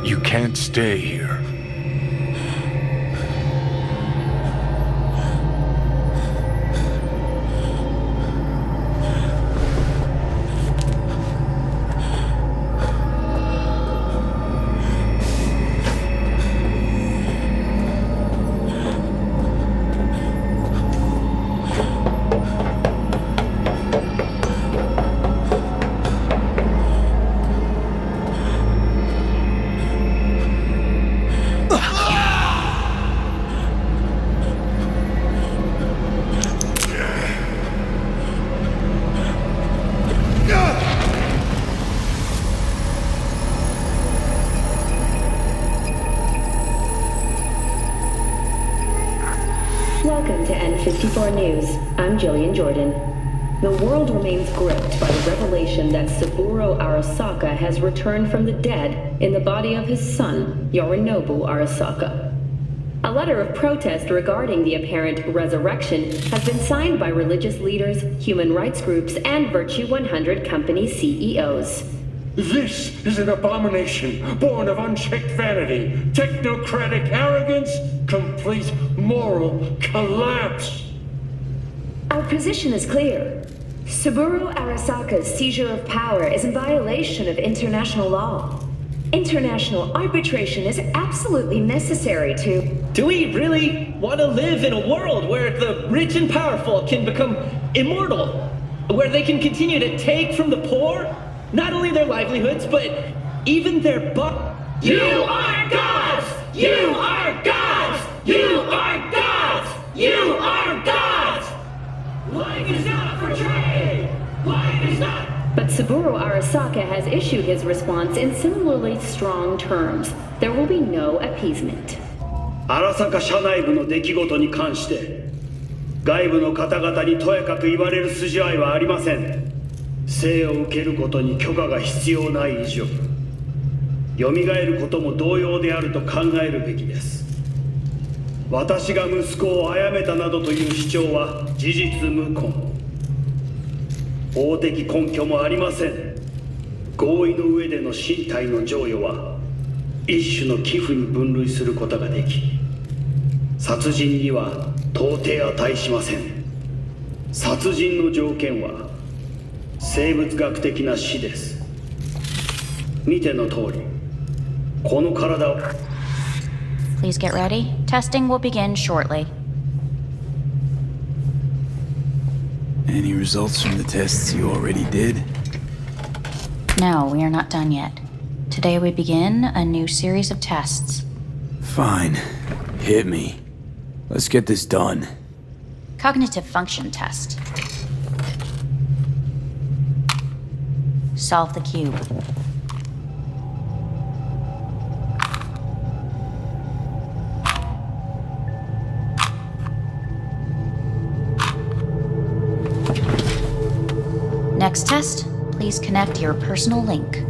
You can't stay here. Welcome to N54 News. I'm Jillian Jordan. The world remains gripped by the revelation that Saburo Arasaka has returned from the dead in the body of his son, Yorinobu Arasaka. A letter of protest regarding the apparent resurrection has been signed by religious leaders, human rights groups, and Virtue 100 company CEOs. This is an abomination born of unchecked vanity, technocratic arrogance, complete moral collapse. Our position is clear. Saburo Arasaka's seizure of power is in violation of international law. International arbitration is absolutely necessary to... Do we really want to live in a world where the rich and powerful can become immortal? Where they can continue to take from the poor? Not only their livelihoods, but even their You are gods! You are gods! You are gods! You are gods! Life is not for trade! Life is not... But Saburo Arasaka has issued his response in similarly strong terms. There will be no appeasement. 荒坂社内部の出来事に関して外部の方々にとやかく言われる筋合いはありません。生を受けることに許可が必要ない以上蘇ることも同様であると考えるべきです。私が息子を殺めたなどという主張は事実無根。法的根拠もありません。合意の上での身体の譲与は一種の寄付に分類することができ、殺人には到底値しません。殺人の条件は生物学的な死です。見ての通り、この体を。 Please get ready. Testing will begin shortly. Any results from the tests you already did? No, we are not done yet. Today we begin a new series of tests. Fine. Hit me. Let's get this done. Cognitive function test. Solve the cube. Next test, please connect your personal link.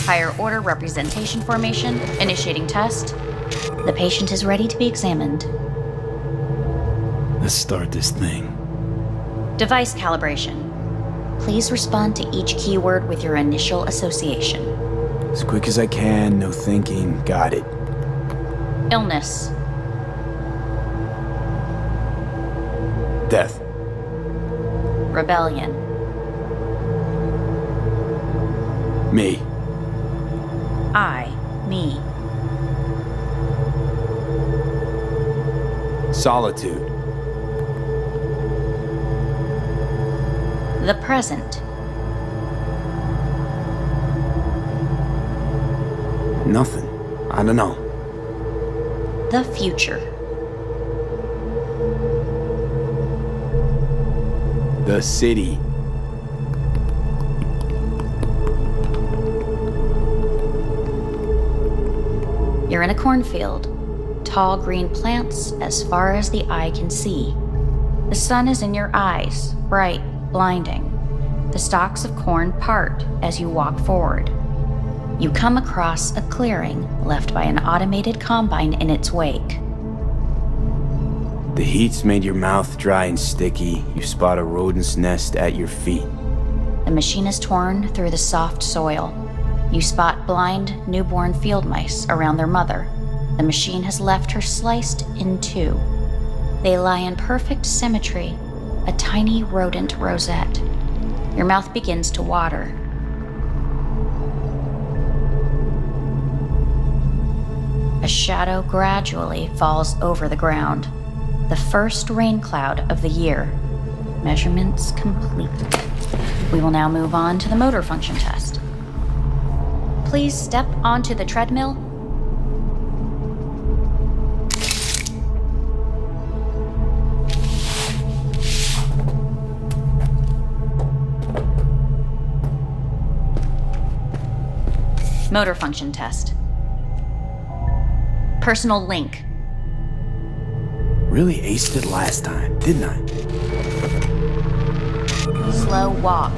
Higher order representation formation, initiating test. The patient is ready to be examined. Let's start this thing. Device calibration. Please respond to each keyword with your initial association. As quick as I can, no thinking. Got it. Illness. Death. Rebellion. Me. Me. Solitude. The present. Nothing. I don't know. The future. The city. You're in a cornfield. Tall green plants as far as the eye can see. The sun is in your eyes, bright, blinding. The stalks of corn part as you walk forward. You come across a clearing left by an automated combine in its wake. The heat's made your mouth dry and sticky. You spot a rodent's nest at your feet. The machine is torn through the soft soil. You spot blind, newborn field mice around their mother. The machine has left her sliced in two. They lie in perfect symmetry, a tiny rodent rosette. Your mouth begins to water. A shadow gradually falls over the ground. The first rain cloud of the year. Measurements complete. We will now move on to the motor function test. Please step onto the treadmill. Motor function test. Personal link. Really aced it last time, didn't I? Slow walk.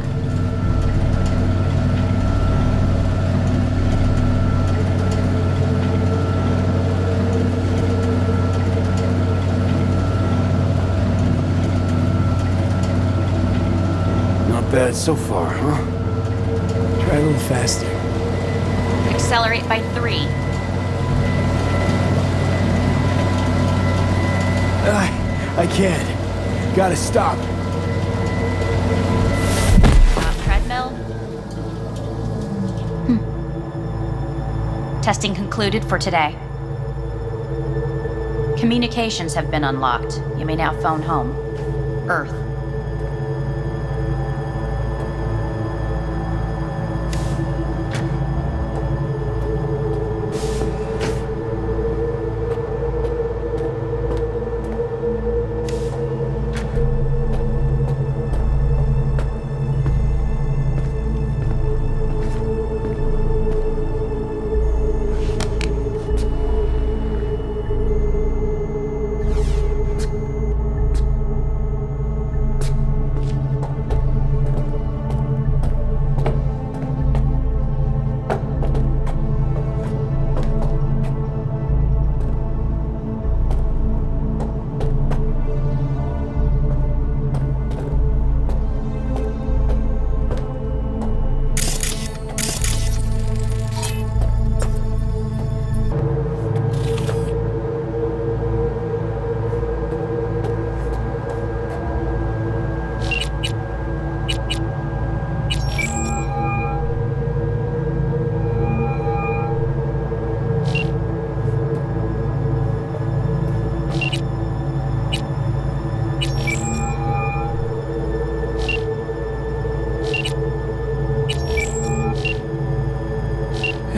Not bad so far, huh? Try a little faster. Accelerate by 3. I can't. Gotta stop. Treadmill. Testing concluded for today. Communications have been unlocked. You may now phone home. Earth.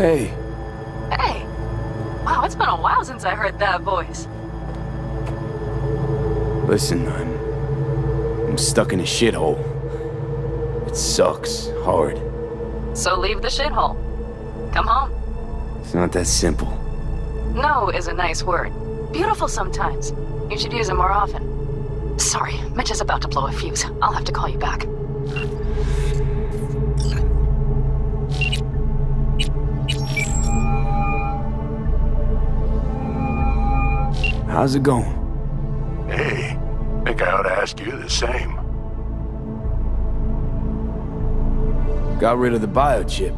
Hey. Hey! Wow, it's been a while since I heard that voice. Listen, I'm stuck in a shithole. It sucks hard. So leave the shithole. Come home. It's not that simple. No is a nice word. Beautiful sometimes. You should use it more often. Sorry, Mitch is about to blow a fuse. I'll have to call you back. How's it going? Hey, think I ought to ask you the same. Got rid of the biochip.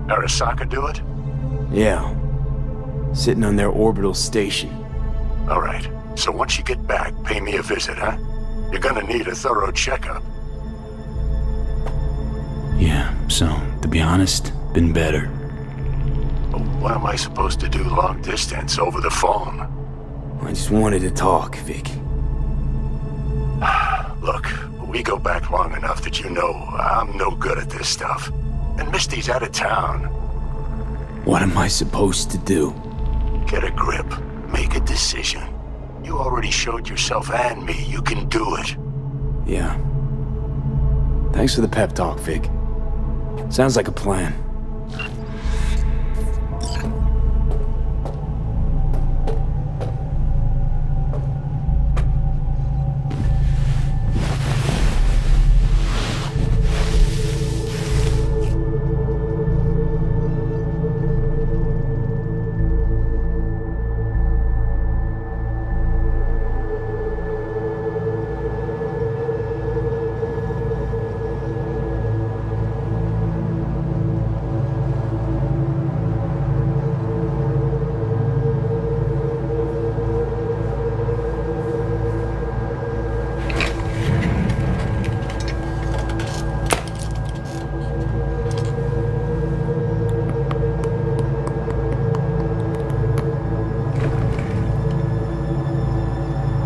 Arasaka do it? Yeah. Sitting on their orbital station. All right. So once you get back, pay me a visit, huh? You're gonna need a thorough checkup. Yeah, so, to be honest, been better. What am I supposed to do long distance over the phone? I just wanted to talk, Vic. Look, we go back long enough that you know I'm no good at this stuff. And Misty's out of town. What am I supposed to do? Get a grip. Make a decision. You already showed yourself and me you can do it. Yeah. Thanks for the pep talk, Vic. Sounds like a plan.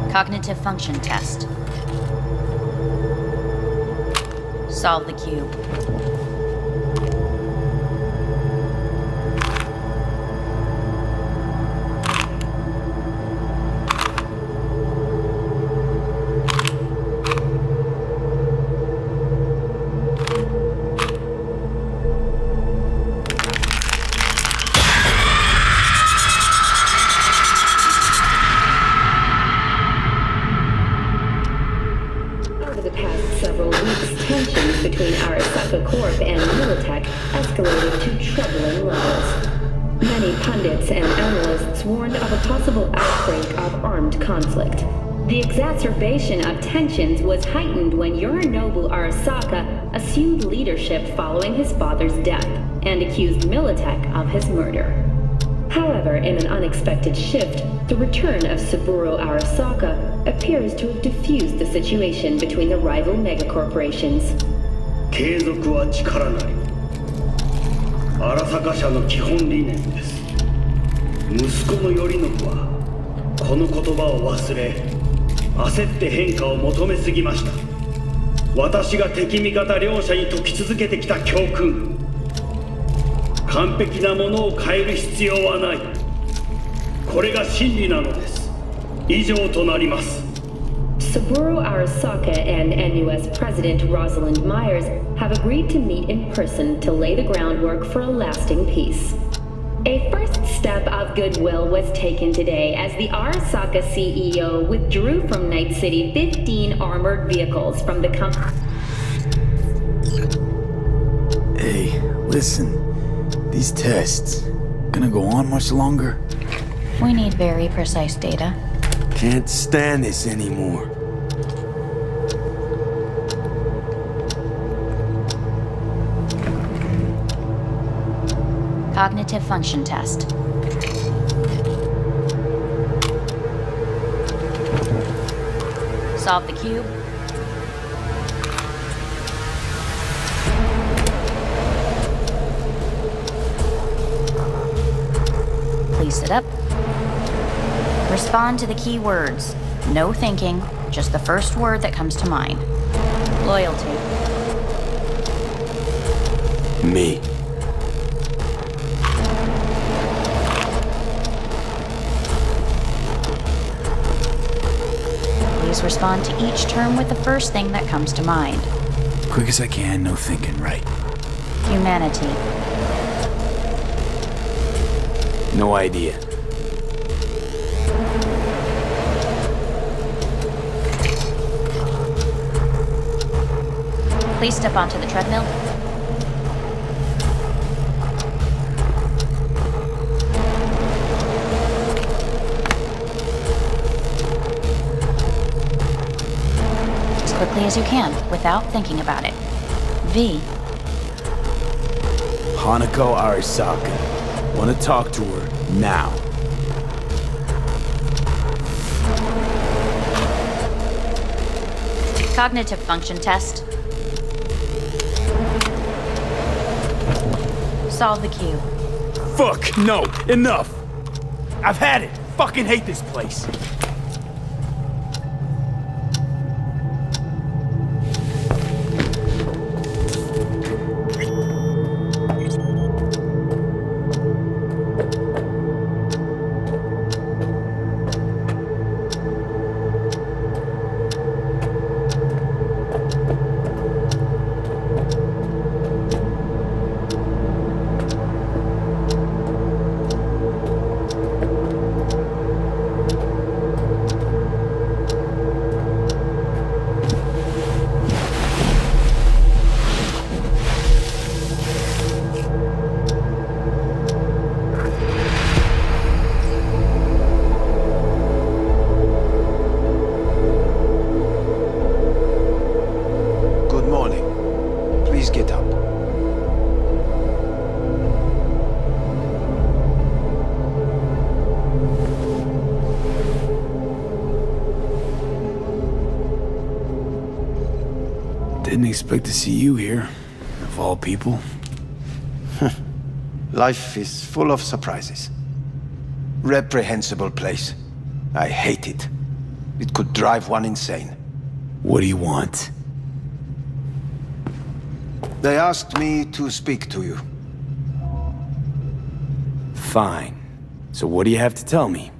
Cognitive function test. Solve the cube. Between Arasaka Corp and Militech escalated to troubling levels. Many pundits and analysts warned of a possible outbreak of armed conflict. The exacerbation of tensions was heightened when Yorinobu Arasaka assumed leadership following his father's death and accused Militech of his murder. However, in an unexpected shift, the return of Saburo Arasaka appears to have diffused the situation between the rival megacorporations. 継続は力なり。荒坂社の基本理念です。息子の頼信はこの言葉を忘れ、焦って変化を求めすぎました。私が敵味方両者に説き続けてきた教訓。完璧なものを変える必要はない。これが真理なのです。以上となります。 Saburo Arasaka and NUS President Rosalind Myers have agreed to meet in person to lay the groundwork for a lasting peace. A first step of goodwill was taken today as the Arasaka CEO withdrew from Night City 15 armored vehicles from the company. Hey, listen. These tests, gonna go on much longer? We need very precise data. Can't stand this anymore. Cognitive function test. Solve the cube. Please sit up. Respond to the key words. No thinking, just the first word that comes to mind. Loyalty. Me. Just respond to each term with the first thing that comes to mind. Quick as I can, no thinking, right? Humanity. No idea. Please step onto the treadmill. As quickly as you can, without thinking about it. V. Hanako Arasaka. Want to talk to her now. Cognitive function test. Solve the cue. Fuck, no, enough. I've had it. Fucking hate this place. Didn't expect to see you here, of all people. Life is full of surprises. Reprehensible place. I hate it. It could drive one insane. What do you want? They asked me to speak to you. Fine. So what do you have to tell me?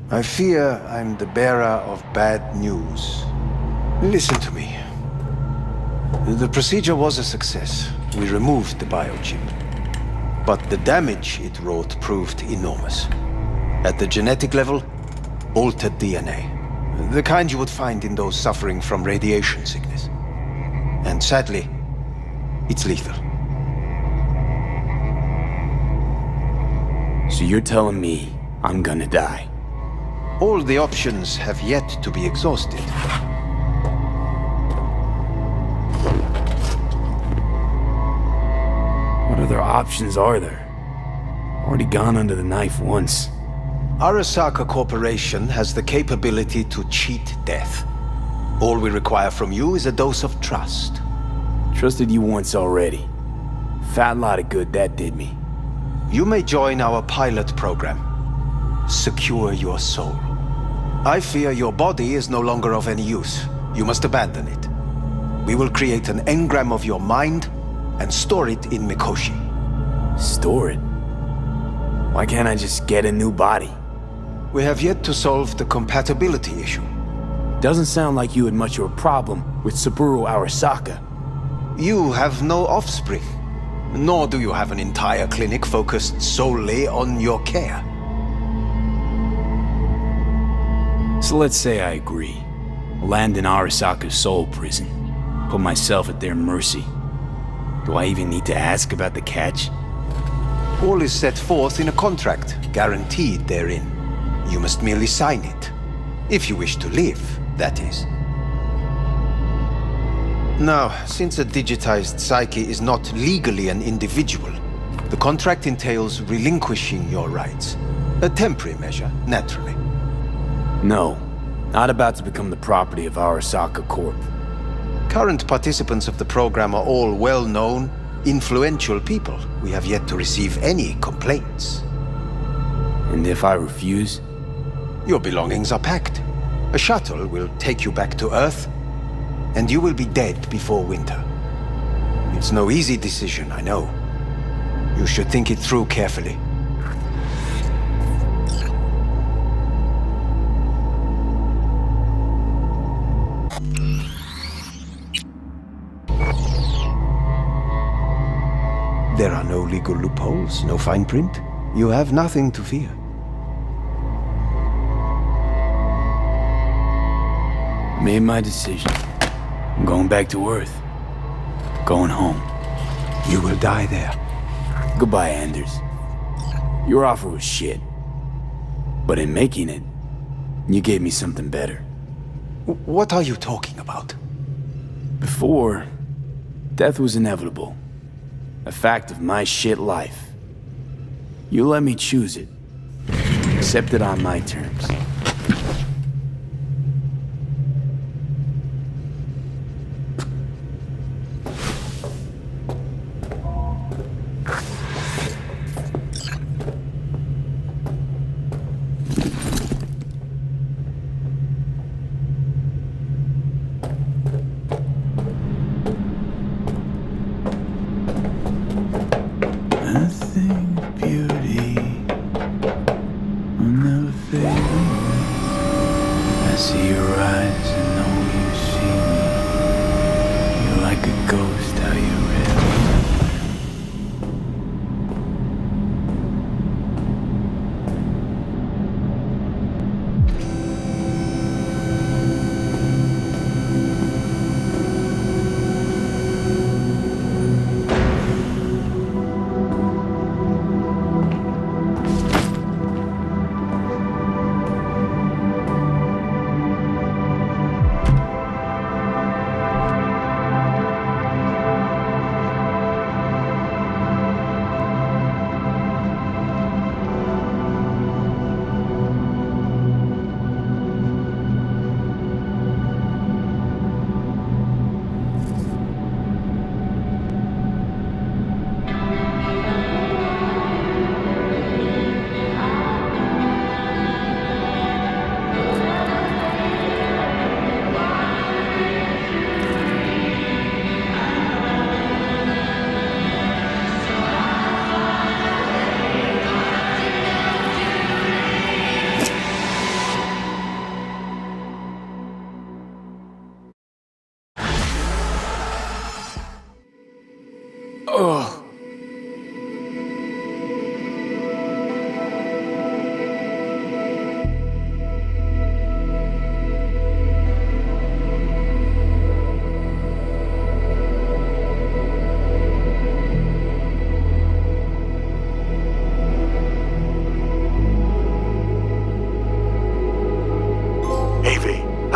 I fear I'm the bearer of bad news. Listen to me. The procedure was a success. We removed the biochip. But the damage it wrought proved enormous. At the genetic level, altered DNA. The kind you would find in those suffering from radiation sickness. And sadly, it's lethal. So you're telling me I'm gonna die? All the options have yet to be exhausted. What other options are there? Already gone under the knife once. Arasaka Corporation has the capability to cheat death. All we require from you is a dose of trust. Trusted you once already. Fat lot of good that did me. You may join our pilot program. Secure your soul. I fear your body is no longer of any use. You must abandon it. We will create an engram of your mind and store it in Mikoshi. Store it? Why can't I just get a new body? We have yet to solve the compatibility issue. Doesn't sound like you had much of a problem with Saburo Arasaka. You have no offspring, nor do you have an entire clinic focused solely on your care. So let's say I agree. Land in Arasaka's soul prison. Put myself at their mercy. Do I even need to ask about the catch? All is set forth in a contract, guaranteed therein. You must merely sign it. If you wish to live, that is. Now, since a digitized psyche is not legally an individual, the contract entails relinquishing your rights. A temporary measure, naturally. No, not about to become the property of Arasaka Corp. Current participants of the program are all well-known, influential people. We have yet to receive any complaints. And if I refuse? Your belongings are packed. A shuttle will take you back to Earth, and you will be dead before winter. It's no easy decision, I know. You should think it through carefully. There are no legal loopholes, no fine print. You have nothing to fear. Made my decision. I'm going back to Earth. Going home. You will die there. Goodbye, Anders. Your offer was shit. But in making it, you gave me something better. What are you talking about? Before, death was inevitable. A fact of my shit life. You let me choose it. Accept it on my terms.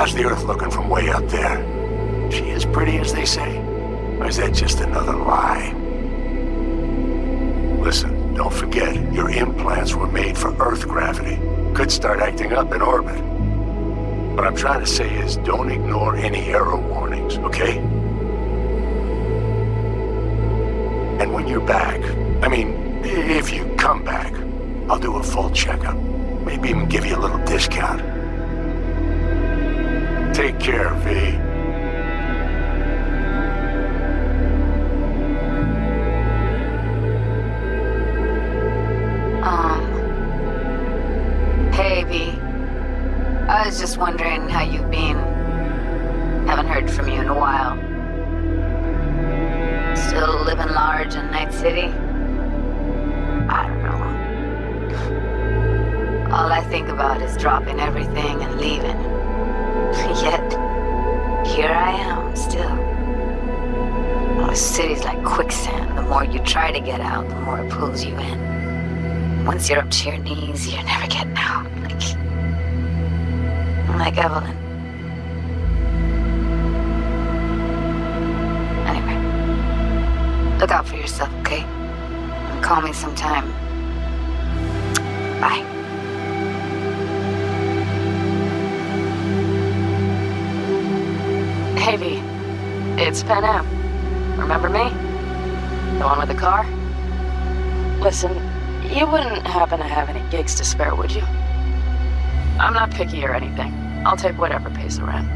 How's the Earth looking from way out there? She as pretty as they say? Or is that just another lie? Listen, don't forget, your implants were made for Earth gravity. Could start acting up in orbit. What I'm trying to say is, don't ignore any error warnings, okay? And when you're back, I mean, if you come back, I'll do a full checkup. Maybe even give you a little discount. Take care, V. Hey, V. I was just wondering how you've been. Haven't heard from you in a while. Still living large in Night City? I don't know. All I think about is dropping everything and leaving. Yet, here I am, still. Oh, this city's like quicksand. The more you try to get out, the more it pulls you in. Once you're up to your knees, you're never getting out. Like Evelyn. Anyway, look out for yourself, okay? And call me sometime. Bye. Hey, V. It's Pan Am. Remember me? The one with the car? Listen, you wouldn't happen to have any gigs to spare, would you? I'm not picky or anything. I'll take whatever pays the rent.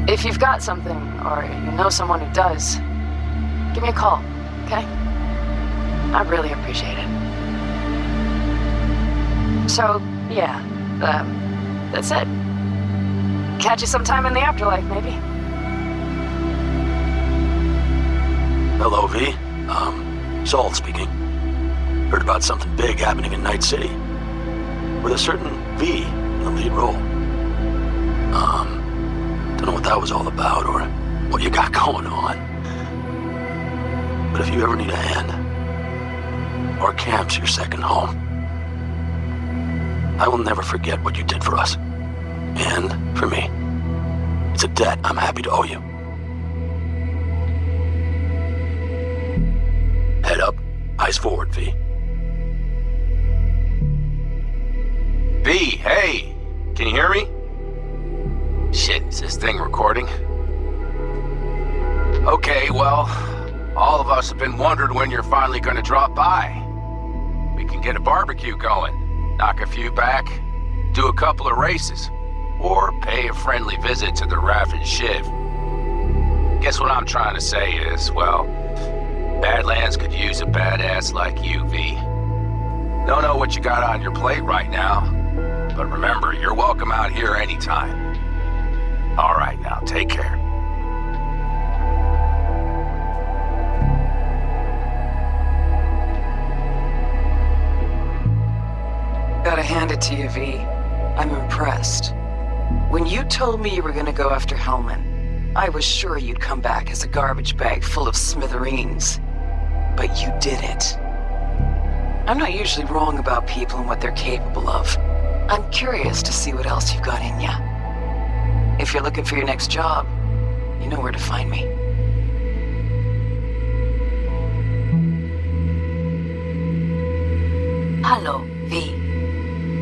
If you've got something, or you know someone who does, give me a call, okay? I'd really appreciate it. So, yeah, that's it. Catch you sometime in the afterlife, maybe. Hello, V. Saul speaking. Heard about something big happening in Night City. With a certain V in the lead role. Don't know what that was all about or what you got going on. But if you ever need a hand, our camp's your second home. I will never forget what you did for us. And for me. It's a debt I'm happy to owe you. Head up, eyes forward, V. V, hey! Can you hear me? Shit, is this thing recording? Okay, well, all of us have been wondering when you're finally gonna drop by. We can get a barbecue going, knock a few back, do a couple of races, or pay a friendly visit to the Raff and Shiv. Guess what I'm trying to say is, well, Badlands could use a badass like you, V. Don't know what you got on your plate right now, but remember, you're welcome out here anytime. All right, now, take care. Gotta hand it to you, V. I'm impressed. When you told me you were gonna go after Hellman, I was sure you'd come back as a garbage bag full of smithereens. But you didn't. I'm not usually wrong about people and what they're capable of. I'm curious to see what else you've got in ya. If you're looking for your next job, you know where to find me. Hello, V.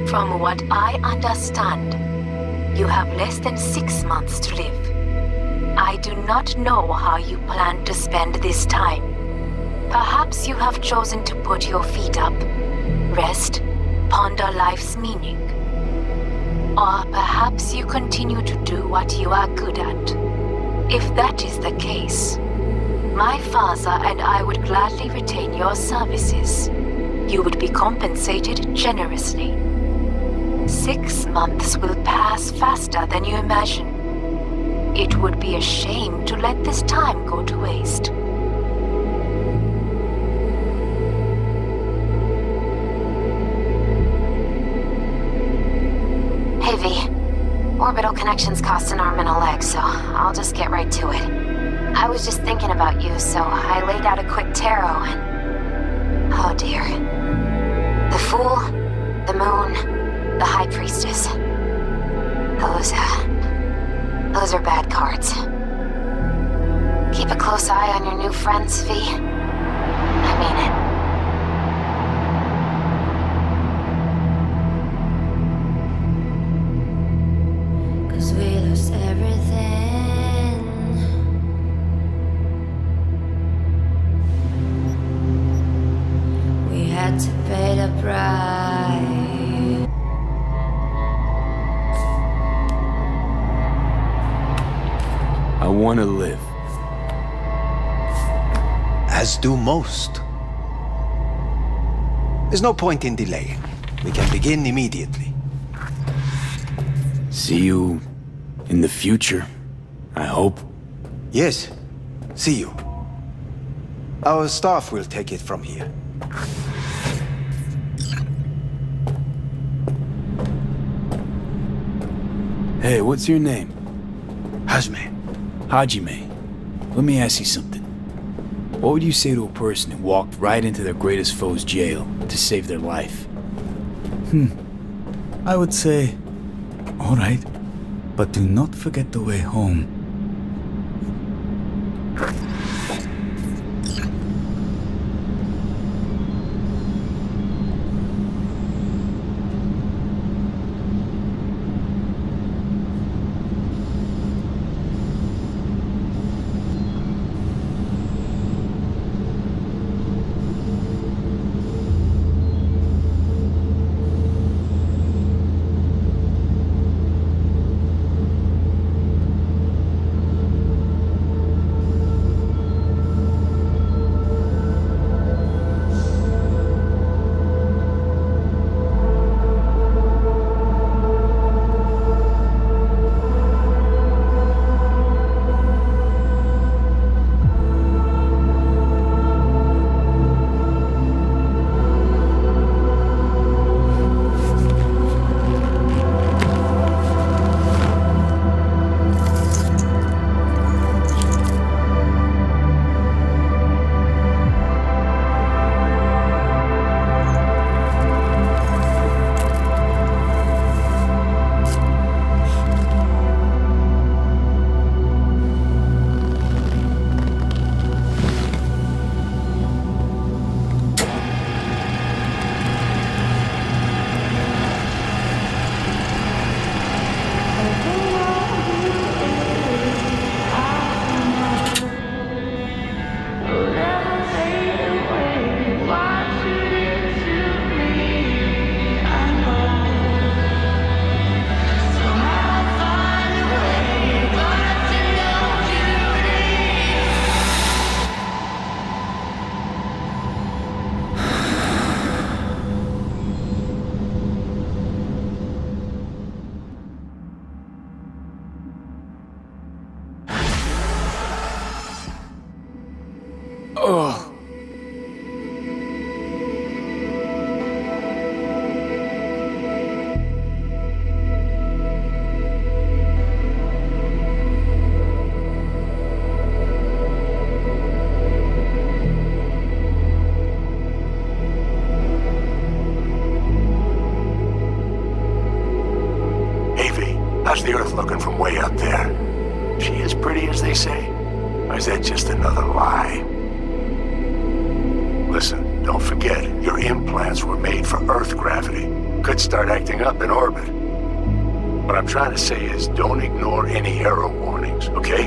From what I understand, you have less than 6 months to live. I do not know how you plan to spend this time. Perhaps you have chosen to put your feet up, rest, ponder life's meaning. Or perhaps you continue to do what you are good at. If that is the case, my father and I would gladly retain your services. You would be compensated generously. 6 months will pass faster than you imagine. It would be a shame to let this time go to waste. Hey, V. Orbital connections cost an arm and a leg, so I'll just get right to it. I was just thinking about you, so I laid out a quick tarot and... oh dear. The Fool, the Moon, the High Priestess. Those are bad cards. Keep a close eye on your new friends, V. I mean it. We lost everything. We had to pay the price. I want to live. As do most. There's no point in delaying. We can begin immediately. See you in the future, I hope. Yes, see you. Our staff will take it from here. Hey, what's your name? Hajime. Hajime. Let me ask you something. What would you say to a person who walked right into their greatest foe's jail to save their life? I would say, all right, but do not forget the way home. How's the Earth looking from way up there? She as pretty as they say? Or is that just another lie? Listen, don't forget, your implants were made for Earth gravity. Could start acting up in orbit. What I'm trying to say is don't ignore any error warnings, okay?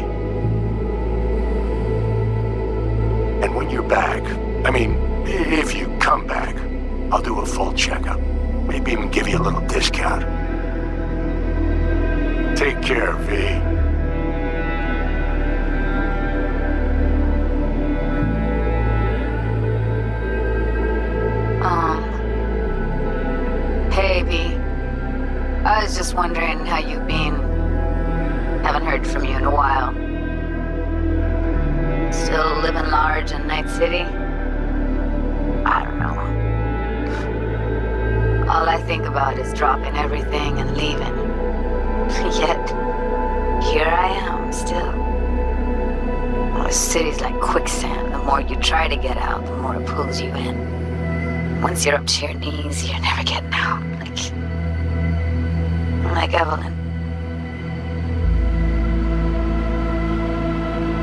And when you're back, I mean, if you come back, I'll do a full checkup. Maybe even give you a little discount. Take care, V. Hey, V. I was just wondering how you've been. Haven't heard from you in a while. Still living large in Night City? I don't know. All I think about is dropping everything and leaving. Yet, here I am, still. Well, the city's like quicksand. The more you try to get out, the more it pulls you in. Once you're up to your knees, you're never getting out. Like Evelyn.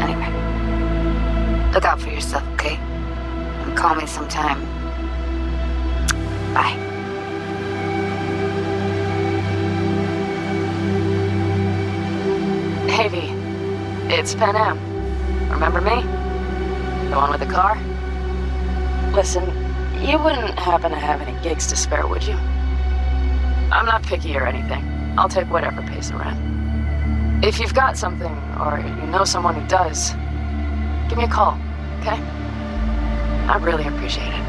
Anyway, look out for yourself, okay? And call me sometime. Bye. Hey, V. It's Pan Am. Remember me? The one with the car? Listen, you wouldn't happen to have any gigs to spare, would you? I'm not picky or anything. I'll take whatever pays the rent. If you've got something, or you know someone who does, give me a call, okay? I'd really appreciate it.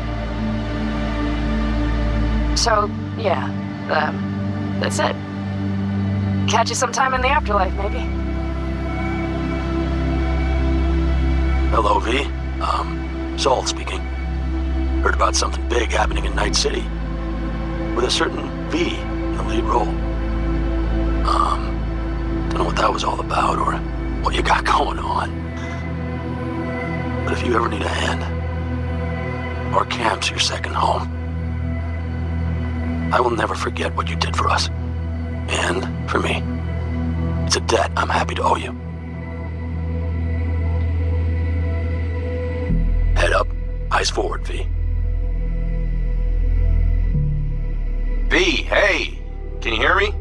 So, yeah, that's it. Catch you sometime in the afterlife, maybe. Hello, V. Saul speaking. Heard about something big happening in Night City. With a certain V in the lead role. Don't know what that was all about or what you got going on. But if you ever need a hand, our camp's your second home. I will never forget what you did for us. And for me. It's a debt I'm happy to owe you. Head up, eyes forward, V. V, hey! Can you hear me?